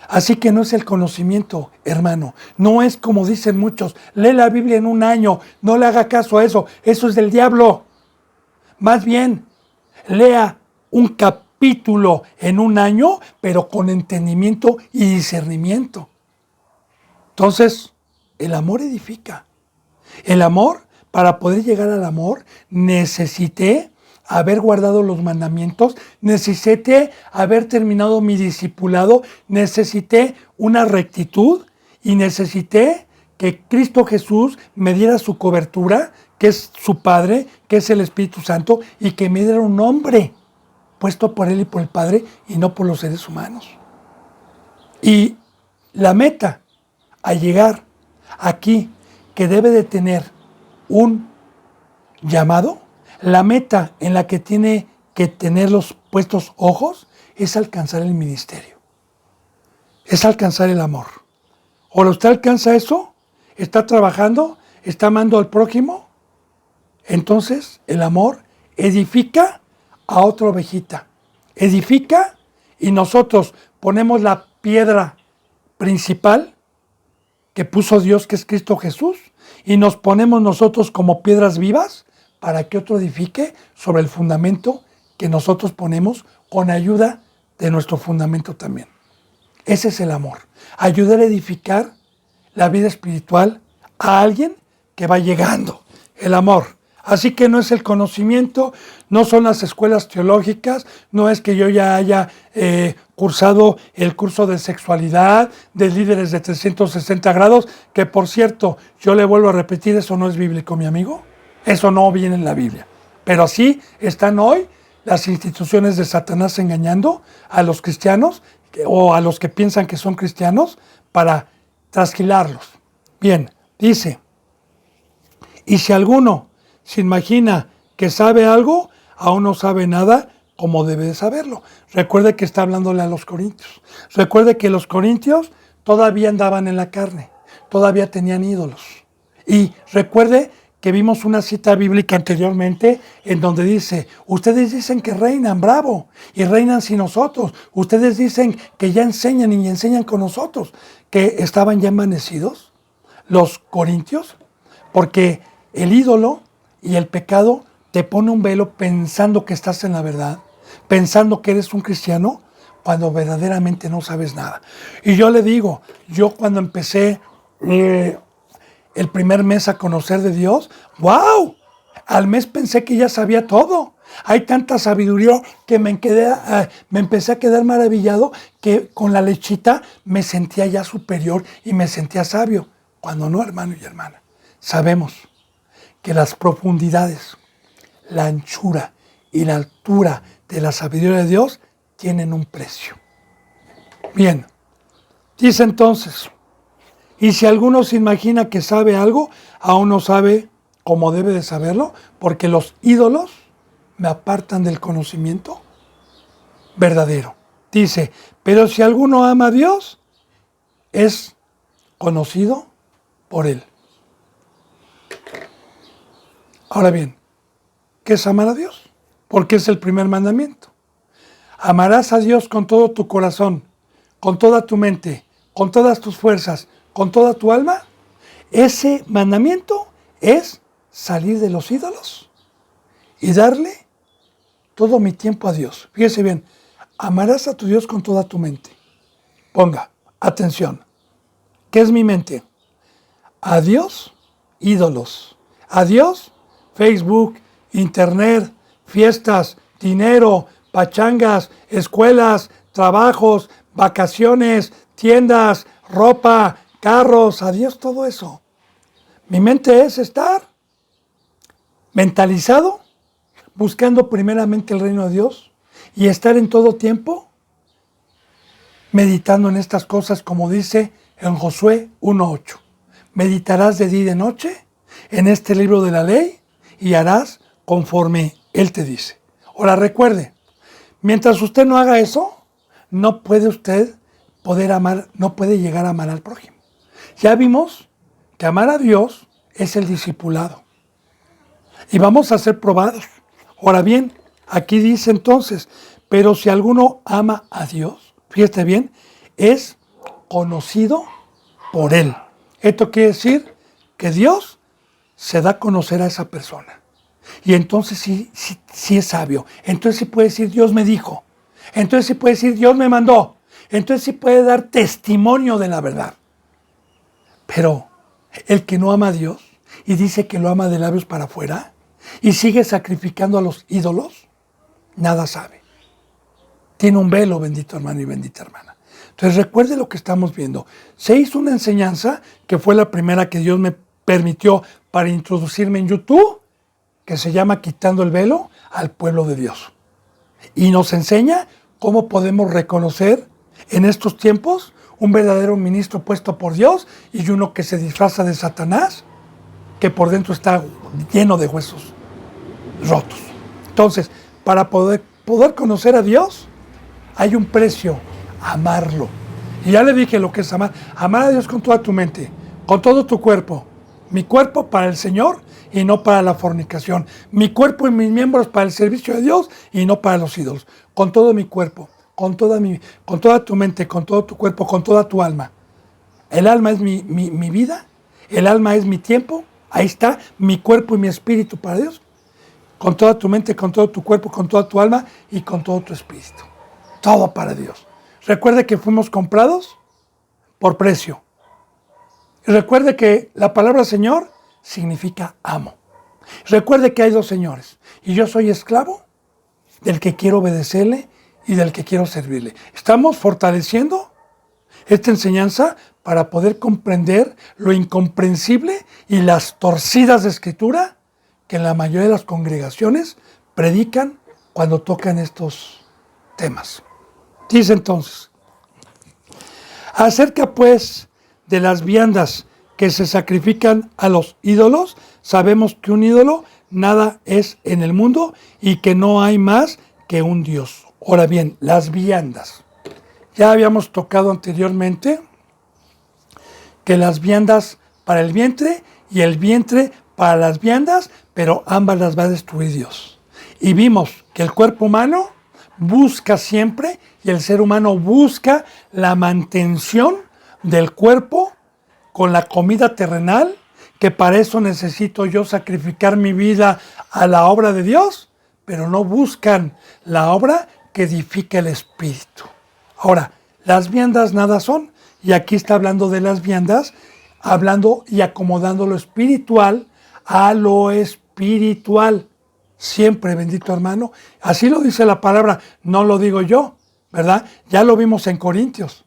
Así que no es el conocimiento, hermano. No es como dicen muchos, lee la Biblia en un año, no le haga caso a eso. Eso es del diablo. Más bien, lea un capítulo en un año, pero con entendimiento y discernimiento. Entonces, el amor edifica. El amor, para poder llegar al amor, necesité haber guardado los mandamientos, necesité haber terminado mi discipulado, necesité una rectitud y necesité que Cristo Jesús me diera su cobertura, que es su Padre, que es el Espíritu Santo, y que me diera un nombre puesto por Él y por el Padre y no por los seres humanos. Y la meta a llegar aquí, que debe de tener un llamado, la meta en la que tiene que tener los puestos ojos es alcanzar el ministerio, es alcanzar el amor. Ahora usted alcanza eso, está trabajando, está amando al prójimo, entonces el amor edifica a otra ovejita, edifica y nosotros ponemos la piedra principal que puso Dios, que es Cristo Jesús, y nos ponemos nosotros como piedras vivas para que otro edifique sobre el fundamento que nosotros ponemos con ayuda de nuestro fundamento también. Ese es el amor. Ayudar a edificar la vida espiritual a alguien que va llegando. El amor. Así que no es el conocimiento, no son las escuelas teológicas, no es que yo ya haya cursado el curso de sexualidad, de líderes de 360 grados, que por cierto, yo le vuelvo a repetir, eso no es bíblico, mi amigo. Eso no viene en la Biblia. Pero así están hoy las instituciones de Satanás engañando a los cristianos o a los que piensan que son cristianos para trasquilarlos. Bien, dice, y si alguno se imagina que sabe algo, aún no sabe nada como debe de saberlo. Recuerde que está hablándole a los corintios. Recuerde que los corintios todavía andaban en la carne, todavía tenían ídolos. Y recuerde que vimos una cita bíblica anteriormente en donde dice, ustedes dicen que reinan, bravo, y reinan sin nosotros. Ustedes dicen que ya enseñan y enseñan con nosotros, que estaban ya envanecidos los corintios, porque el ídolo y el pecado te pone un velo pensando que estás en la verdad. pensando que eres un cristiano cuando verdaderamente no sabes nada. Y yo le digo, yo cuando empecé el primer mes a conocer de Dios, ¡wow! Al mes pensé que ya sabía todo. Hay tanta sabiduría que me empecé a quedar maravillado que con la lechita me sentía ya superior y me sentía sabio. Cuando no, hermano y hermana, sabemos que las profundidades, la anchura y la altura de la sabiduría de Dios tienen un precio. Bien, dice entonces, y si alguno se imagina que sabe algo, aún no sabe como debe de saberlo, porque los ídolos me apartan del conocimiento verdadero. Dice, pero si alguno ama a Dios, es conocido por Él. Ahora bien, ¿qué es amar a Dios? Porque es el primer mandamiento. Amarás a Dios con todo tu corazón, con toda tu mente, con todas tus fuerzas, con toda tu alma. Ese mandamiento es salir de los ídolos y darle todo mi tiempo a Dios. Fíjese bien, amarás a tu Dios con toda tu mente. Ponga atención. ¿Qué es mi mente? A Dios, ídolos. A Dios, Facebook, Internet, fiestas, dinero, pachangas, escuelas, trabajos, vacaciones, tiendas, ropa, carros. A Dios todo eso. Mi mente es estar mentalizado, buscando primeramente el reino de Dios y estar en todo tiempo meditando en estas cosas, como dice en Josué 1:8. Meditarás de día y de noche en este libro de la ley y harás conforme Él te dice. Ahora recuerde, mientras usted no haga eso, no puede usted no puede llegar a amar al prójimo. Ya vimos que amar a Dios es el discipulado y vamos a ser probados. Ahora bien, aquí dice entonces, pero si alguno ama a Dios, fíjate bien, es conocido por Él. Esto quiere decir que Dios se da a conocer a esa persona. Y entonces sí es sabio. Entonces sí puede decir, Dios me dijo. Entonces sí puede decir, Dios me mandó. Entonces sí puede dar testimonio de la verdad. Pero el que no ama a Dios y dice que lo ama de labios para afuera y sigue sacrificando a los ídolos, nada sabe. Tiene un velo, bendito hermano y bendita hermana. Entonces recuerde lo que estamos viendo. Se hizo una enseñanza que fue la primera que Dios me permitió para introducirme en YouTube, que se llama Quitando el Velo al Pueblo de Dios. Y nos enseña cómo podemos reconocer en estos tiempos un verdadero ministro puesto por Dios y uno que se disfraza de Satanás, que por dentro está lleno de huesos rotos. Entonces, para poder conocer a Dios, hay un precio, amarlo. Y ya le dije lo que es amar. Amar a Dios con toda tu mente, con todo tu cuerpo. Mi cuerpo para el Señor y no para la fornicación. Mi cuerpo y mis miembros para el servicio de Dios y no para los ídolos. Con todo mi cuerpo, con toda tu mente, con todo tu cuerpo, con toda tu alma. El alma es mi vida, el alma es mi tiempo. Ahí está, mi cuerpo y mi espíritu para Dios. Con toda tu mente, con todo tu cuerpo, con toda tu alma y con todo tu espíritu. Todo para Dios. Recuerde que fuimos comprados por precio. Y recuerde que la palabra Señor significa amo. Recuerde que hay dos señores. Y yo soy esclavo del que quiero obedecerle y del que quiero servirle. Estamos fortaleciendo esta enseñanza para poder comprender lo incomprensible y las torcidas de escritura que en la mayoría de las congregaciones predican cuando tocan estos temas. Dice entonces, acerca pues de las viandas que se sacrifican a los ídolos, sabemos que un ídolo nada es en el mundo y que no hay más que un Dios. Ahora bien, las viandas. Ya habíamos tocado anteriormente que las viandas para el vientre y el vientre para las viandas, pero ambas las va a destruir Dios. Y vimos que el cuerpo humano busca siempre, y el ser humano busca la mantención del cuerpo con la comida terrenal, que para eso necesito yo sacrificar mi vida a la obra de Dios, pero no buscan la obra que edifica el espíritu. Ahora, las viandas nada son, y aquí está hablando de las viandas, hablando y acomodando lo espiritual a lo espiritual. Siempre, bendito hermano. Así lo dice la palabra, no lo digo yo, ¿verdad? Ya lo vimos en Corintios,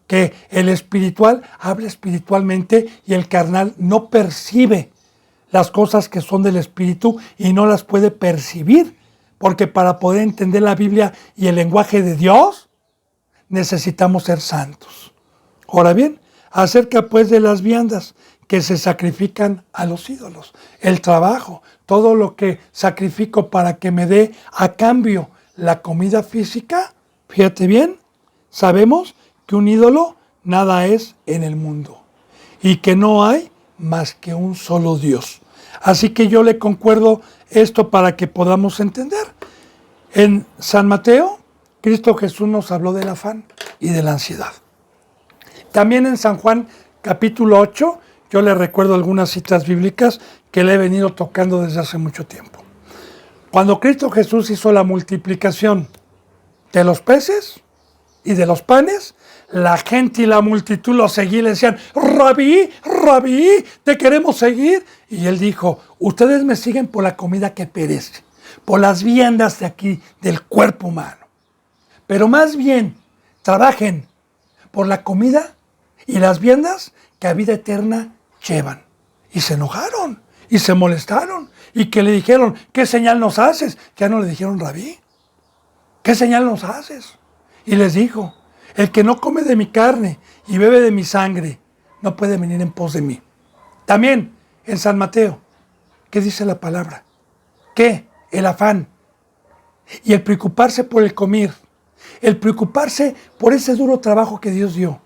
que el espiritual habla espiritualmente y el carnal no percibe las cosas que son del espíritu y no las puede percibir, porque para poder entender la Biblia y el lenguaje de Dios, necesitamos ser santos. Ahora bien, acerca pues de las viandas que se sacrifican a los ídolos, el trabajo, todo lo que sacrifico para que me dé a cambio la comida física, fíjate bien, sabemos que un ídolo nada es en el mundo y que no hay más que un solo Dios. Así que yo le concuerdo esto para que podamos entender. En San Mateo, Cristo Jesús nos habló del afán y de la ansiedad. También en San Juan capítulo 8, yo le recuerdo algunas citas bíblicas que le he venido tocando desde hace mucho tiempo. Cuando Cristo Jesús hizo la multiplicación de los peces y de los panes, la gente y la multitud lo seguían y le decían, Rabí, Rabí, te queremos seguir. Y él dijo, ustedes me siguen por la comida que perece, por las viandas de aquí, del cuerpo humano. Pero más bien, trabajen por la comida y las viandas que a vida eterna llevan. Y se enojaron y se molestaron y que le dijeron, ¿qué señal nos haces? Ya no le dijeron, Rabí, ¿qué señal nos haces? Y les dijo, el que no come de mi carne y bebe de mi sangre, no puede venir en pos de mí. También en San Mateo, ¿qué dice la palabra? Que el afán y el preocuparse por el comer, el preocuparse por ese duro trabajo que Dios dio,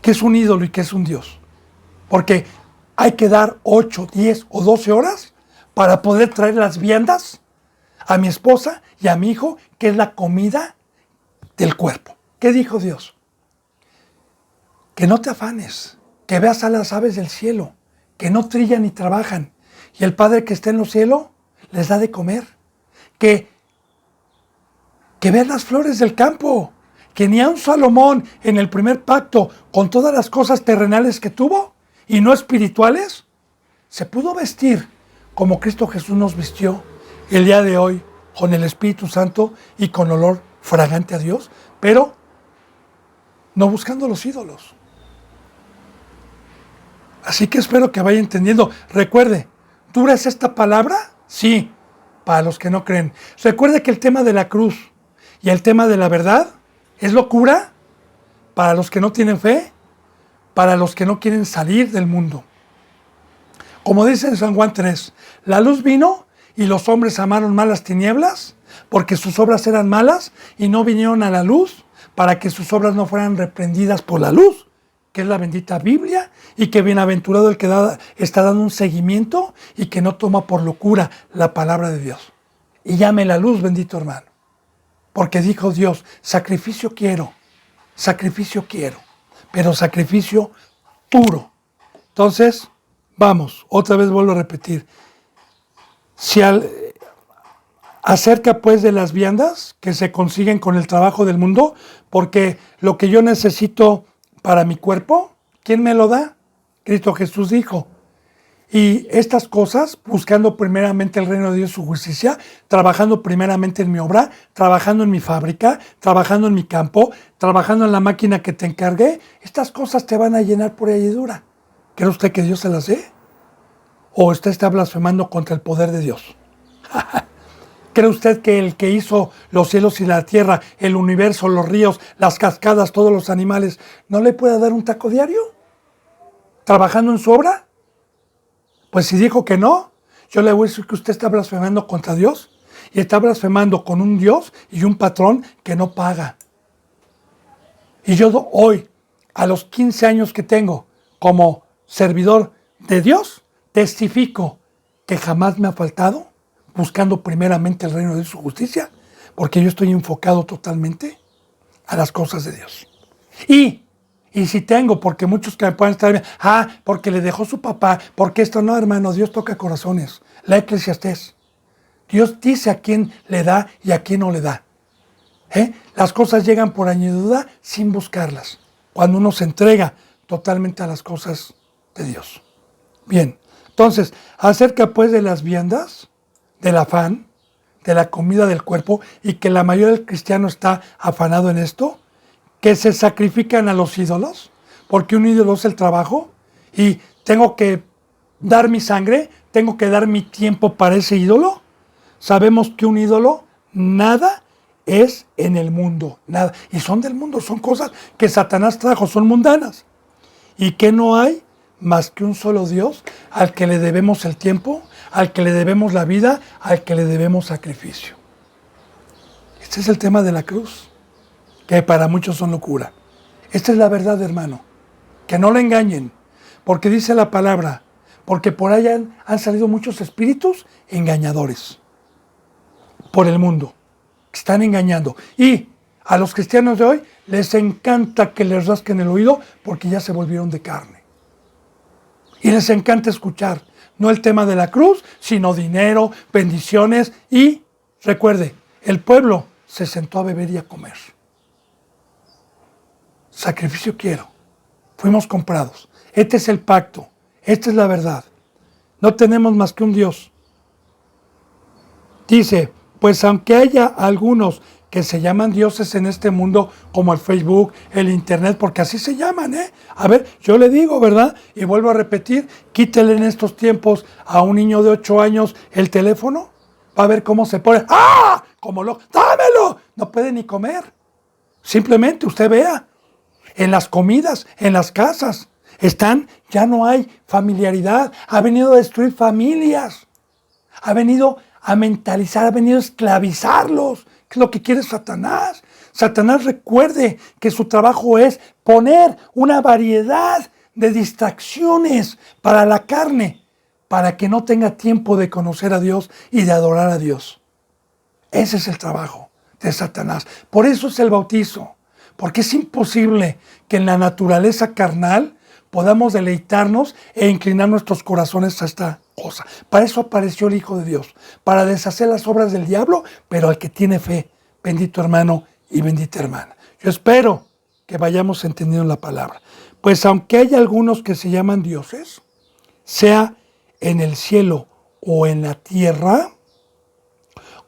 que es un ídolo y que es un Dios. Porque hay que dar 8, 10 o 12 horas para poder traer las viandas a mi esposa y a mi hijo, que es la comida del cuerpo. ¿Qué dijo Dios? Que no te afanes, que veas a las aves del cielo, que no trillan ni trabajan, y el Padre que está en los cielos les da de comer. Que veas las flores del campo, que ni a un Salomón en el primer pacto, con todas las cosas terrenales que tuvo y no espirituales, se pudo vestir como Cristo Jesús nos vistió el día de hoy, con el Espíritu Santo y con olor fragante a Dios, pero no buscando los ídolos. Así que espero que vaya entendiendo. Recuerde, ¿dura es esta palabra? Sí, para los que no creen. Recuerde que el tema de la cruz y el tema de la verdad es locura para los que no tienen fe, para los que no quieren salir del mundo. Como dice en San Juan 3, la luz vino y los hombres amaron más las tinieblas porque sus obras eran malas y no vinieron a la luz para que sus obras no fueran reprendidas por la luz, que es la bendita Biblia, y que bienaventurado el que está dando un seguimiento y que no toma por locura la palabra de Dios. Y llame la luz, bendito hermano. Porque dijo Dios, sacrificio quiero, pero sacrificio puro. Entonces, vamos, otra vez vuelvo a repetir. Acerca pues de las viandas que se consiguen con el trabajo del mundo, porque lo que yo necesito para mi cuerpo, ¿quién me lo da? Cristo Jesús dijo. Y estas cosas, buscando primeramente el reino de Dios y su justicia, trabajando primeramente en mi obra, trabajando en mi fábrica, trabajando en mi campo, trabajando en la máquina que te encargué, estas cosas te van a llenar por añadidura. ¿Cree usted que Dios se las dé? ¿O usted está blasfemando contra el poder de Dios? ¿Cree usted que el que hizo los cielos y la tierra, el universo, los ríos, las cascadas, todos los animales, no le puede dar un taco diario? ¿Trabajando en su obra? Pues si dijo que no, yo le voy a decir que usted está blasfemando contra Dios y está blasfemando con un Dios y un patrón que no paga. Y yo hoy, a los 15 años que tengo como servidor de Dios, testifico que jamás me ha faltado, buscando primeramente el reino de su justicia, porque yo estoy enfocado totalmente a las cosas de Dios. Y si tengo, porque muchos que me pueden estar bien, porque le dejó su papá, porque esto no, hermano, Dios toca corazones. La Eclesiastés. Dios dice a quién le da y a quién no le da. Las cosas llegan por añadidura sin buscarlas, cuando uno se entrega totalmente a las cosas de Dios. Bien, entonces, acerca pues de las viandas, del afán, de la comida del cuerpo, y que la mayoría del cristiano está afanado en esto, que se sacrifican a los ídolos, porque un ídolo es el trabajo, y tengo que dar mi sangre, tengo que dar mi tiempo para ese ídolo. Sabemos que un ídolo nada es en el mundo, nada. Y son del mundo, son cosas que Satanás trajo, son mundanas. Y que no hay más que un solo Dios al que le debemos el tiempo, al que le debemos la vida, al que le debemos sacrificio. Este es el tema de la cruz, que para muchos son locura. Esta es la verdad, hermano. Que no le engañen, porque dice la palabra, porque por allá han salido muchos espíritus engañadores por el mundo, que están engañando. Y a los cristianos de hoy les encanta que les rasquen el oído porque ya se volvieron de carne. Y les encanta escuchar, no el tema de la cruz, sino dinero, bendiciones. Y recuerde, el pueblo se sentó a beber y a comer. Sacrificio quiero. Fuimos comprados. Este es el pacto. Esta es la verdad. No tenemos más que un Dios. Dice, pues aunque haya algunos que se llaman dioses en este mundo, como el Facebook, el Internet, porque así se llaman, A ver, yo le digo, ¿verdad? Y vuelvo a repetir, quítele en estos tiempos a un niño de 8 años el teléfono, va a ver cómo se pone, ¡ah! Como loco, ¡dámelo! No puede ni comer. Simplemente usted vea, en las comidas, en las casas, ya no hay familiaridad, ha venido a destruir familias, ha venido a mentalizar, ha venido a esclavizarlos, que es lo que quiere Satanás. Satanás, recuerde que su trabajo es poner una variedad de distracciones para la carne, para que no tenga tiempo de conocer a Dios y de adorar a Dios. Ese es el trabajo de Satanás. Por eso es el bautizo, porque es imposible que en la naturaleza carnal podamos deleitarnos e inclinar nuestros corazones a esta cosa. Para eso apareció el Hijo de Dios, para deshacer las obras del diablo, pero al que tiene fe, bendito hermano y bendita hermana. Yo espero que vayamos entendiendo la palabra. Pues aunque hay algunos que se llaman dioses, sea en el cielo o en la tierra,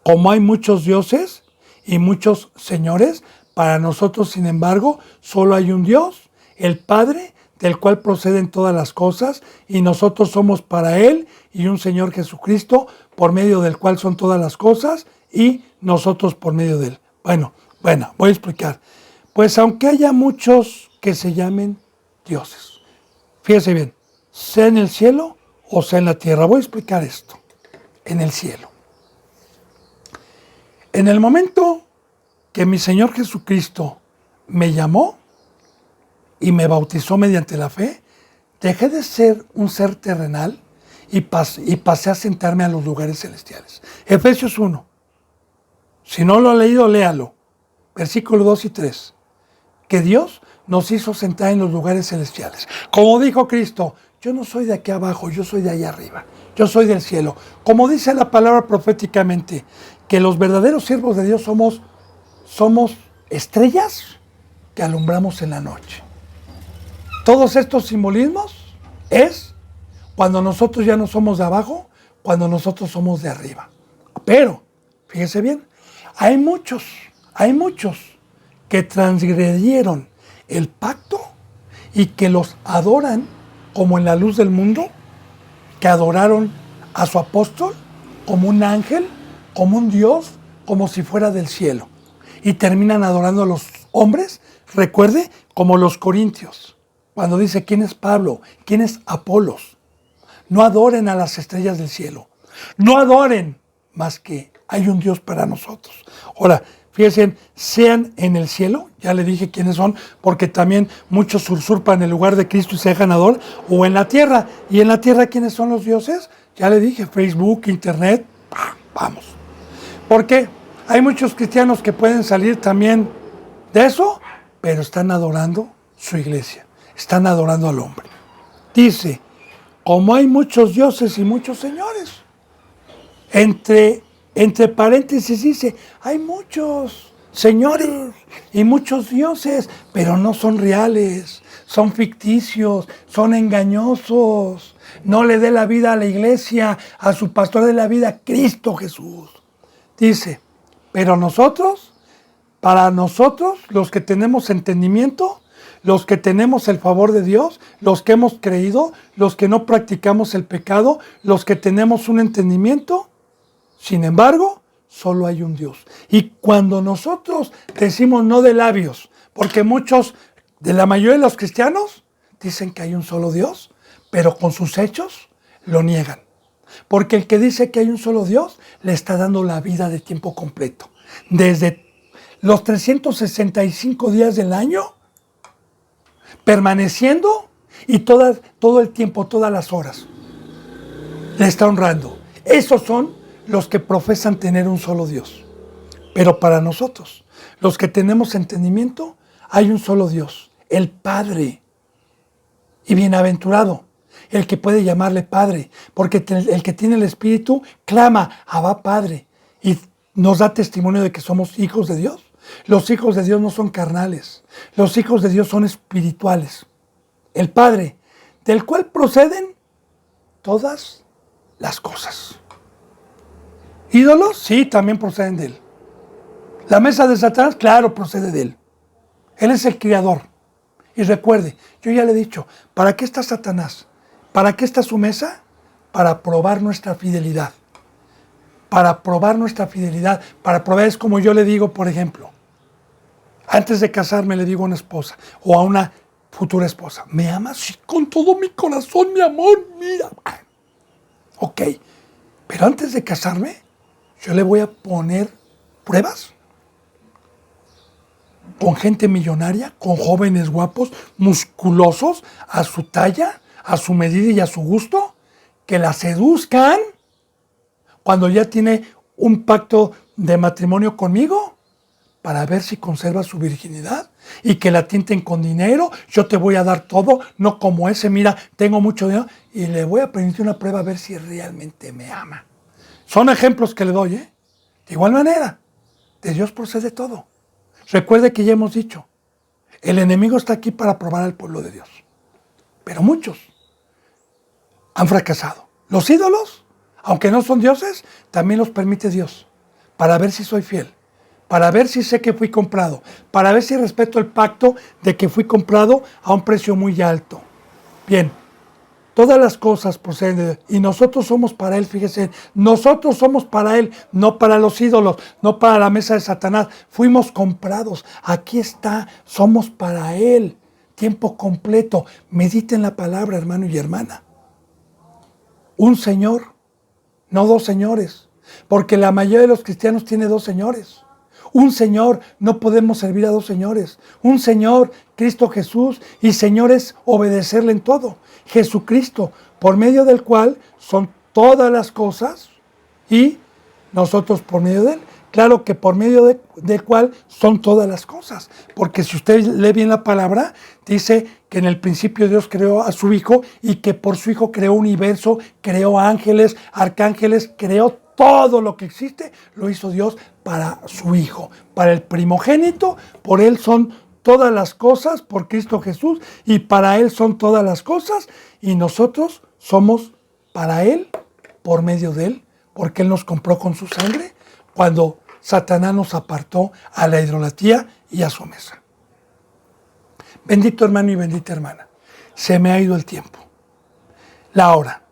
como hay muchos dioses y muchos señores, para nosotros, sin embargo, solo hay un Dios, el Padre, del cual proceden todas las cosas, y nosotros somos para Él, y un Señor Jesucristo, por medio del cual son todas las cosas, y nosotros por medio de Él. Bueno, voy a explicar. Pues aunque haya muchos que se llamen dioses, fíjese bien, sea en el cielo o sea en la tierra. Voy a explicar esto. En el cielo. En el momento que mi Señor Jesucristo me llamó y me bautizó mediante la fe, dejé de ser un ser terrenal y pasé a sentarme a los lugares celestiales. Efesios 1. Si no lo ha leído, léalo. Versículos 2 y 3. Que Dios nos hizo sentar en los lugares celestiales. Como dijo Cristo, yo no soy de aquí abajo, yo soy de allá arriba. Yo soy del cielo. Como dice la palabra proféticamente, que los verdaderos siervos de Dios somos estrellas que alumbramos en la noche. Todos estos simbolismos es cuando nosotros ya no somos de abajo, cuando nosotros somos de arriba. Pero, fíjese bien, hay muchos que transgredieron el pacto y que los adoran como en la luz del mundo, que adoraron a su apóstol como un ángel, como un Dios, como si fuera del cielo. Y terminan adorando a los hombres, recuerde, como los corintios. Cuando dice, ¿quién es Pablo? ¿Quién es Apolos? No adoren a las estrellas del cielo. No adoren más que hay un Dios para nosotros. Ahora, fíjense, sean en el cielo, ya le dije quiénes son, porque también muchos usurpan el lugar de Cristo y se dejan adorar, o en la tierra. ¿Y en la tierra quiénes son los dioses? Ya le dije, Facebook, Internet, vamos. ¿Por qué? Hay muchos cristianos que pueden salir también de eso, pero están adorando su iglesia, están adorando al hombre. Dice, como hay muchos dioses y muchos señores, entre Entre paréntesis dice, hay muchos señores y muchos dioses, pero no son reales, son ficticios, son engañosos. No le dé la vida a la iglesia, a su pastor de la vida, Cristo Jesús. Dice, pero nosotros, para nosotros, los que tenemos entendimiento, los que tenemos el favor de Dios, los que hemos creído, los que no practicamos el pecado, los que tenemos un entendimiento, sin embargo, solo hay un Dios. Y cuando nosotros decimos no de labios, porque muchos, de la mayoría de los cristianos, dicen que hay un solo Dios, pero con sus hechos lo niegan. Porque el que dice que hay un solo Dios, le está dando la vida de tiempo completo. Desde los 365 días del año, permaneciendo y todo el tiempo, todas las horas, le está honrando. Esos son los que profesan tener un solo Dios. Pero para nosotros, los que tenemos entendimiento, hay un solo Dios, el Padre. Y bienaventurado el que puede llamarle Padre, porque el que tiene el Espíritu clama, Abba Padre, y nos da testimonio de que somos hijos de Dios. Los hijos de Dios no son carnales, los hijos de Dios son espirituales. El Padre, del cual proceden todas las cosas. ¿Ídolos? Sí, también proceden de él. La mesa de Satanás, claro, procede de él. Él es el creador. Y recuerde, yo ya le he dicho, ¿para qué está Satanás? ¿Para qué está su mesa? Para probar nuestra fidelidad. Para probar nuestra fidelidad. Para probar, es como yo le digo, por ejemplo, antes de casarme le digo a una esposa o a una futura esposa, ¿me amas? Sí, con todo mi corazón, mi amor, mira. Ok, pero antes de casarme, yo le voy a poner pruebas con gente millonaria, con jóvenes guapos, musculosos, a su talla, a su medida y a su gusto, que la seduzcan cuando ya tiene un pacto de matrimonio conmigo, para ver si conserva su virginidad y que la tienten con dinero. Yo te voy a dar todo, no como ese, mira, tengo mucho dinero, y le voy a permitir una prueba a ver si realmente me ama. Son ejemplos que le doy, ¿eh? De igual manera, de Dios procede todo. Recuerde que ya hemos dicho, el enemigo está aquí para probar al pueblo de Dios. Pero muchos han fracasado. Los ídolos, aunque no son dioses, también los permite Dios, para ver si soy fiel, para ver si sé que fui comprado, para ver si respeto el pacto de que fui comprado a un precio muy alto. Bien, todas las cosas proceden de Dios y nosotros somos para Él, fíjese, nosotros somos para Él, no para los ídolos, no para la mesa de Satanás, fuimos comprados, aquí está, somos para Él, tiempo completo, mediten la palabra, hermano y hermana. Un Señor, no dos señores, porque la mayoría de los cristianos tiene dos señores. Un Señor, no podemos servir a dos señores. Un Señor, Cristo Jesús, y Señor es obedecerle en todo. Jesucristo, por medio del cual son todas las cosas, y nosotros por medio de Él. Claro que por medio del cual son todas las cosas. Porque si usted lee bien la palabra, dice que en el principio Dios creó a su Hijo y que por su Hijo creó universo, creó ángeles, arcángeles, creó todo lo que existe, lo hizo Dios para su Hijo, para el primogénito. Por Él son todas las cosas, por Cristo Jesús, y para Él son todas las cosas, y nosotros somos para Él, por medio de Él, porque Él nos compró con su sangre, cuando Satanás nos apartó a la idolatría y a su mesa. Bendito hermano y bendita hermana, se me ha ido el tiempo, la hora.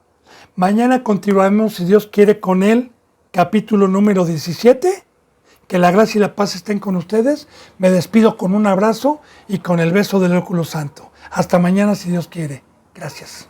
Mañana continuaremos, si Dios quiere, con el capítulo número 17. Que la gracia y la paz estén con ustedes. Me despido con un abrazo y con el beso del óculo santo. Hasta mañana, si Dios quiere. Gracias.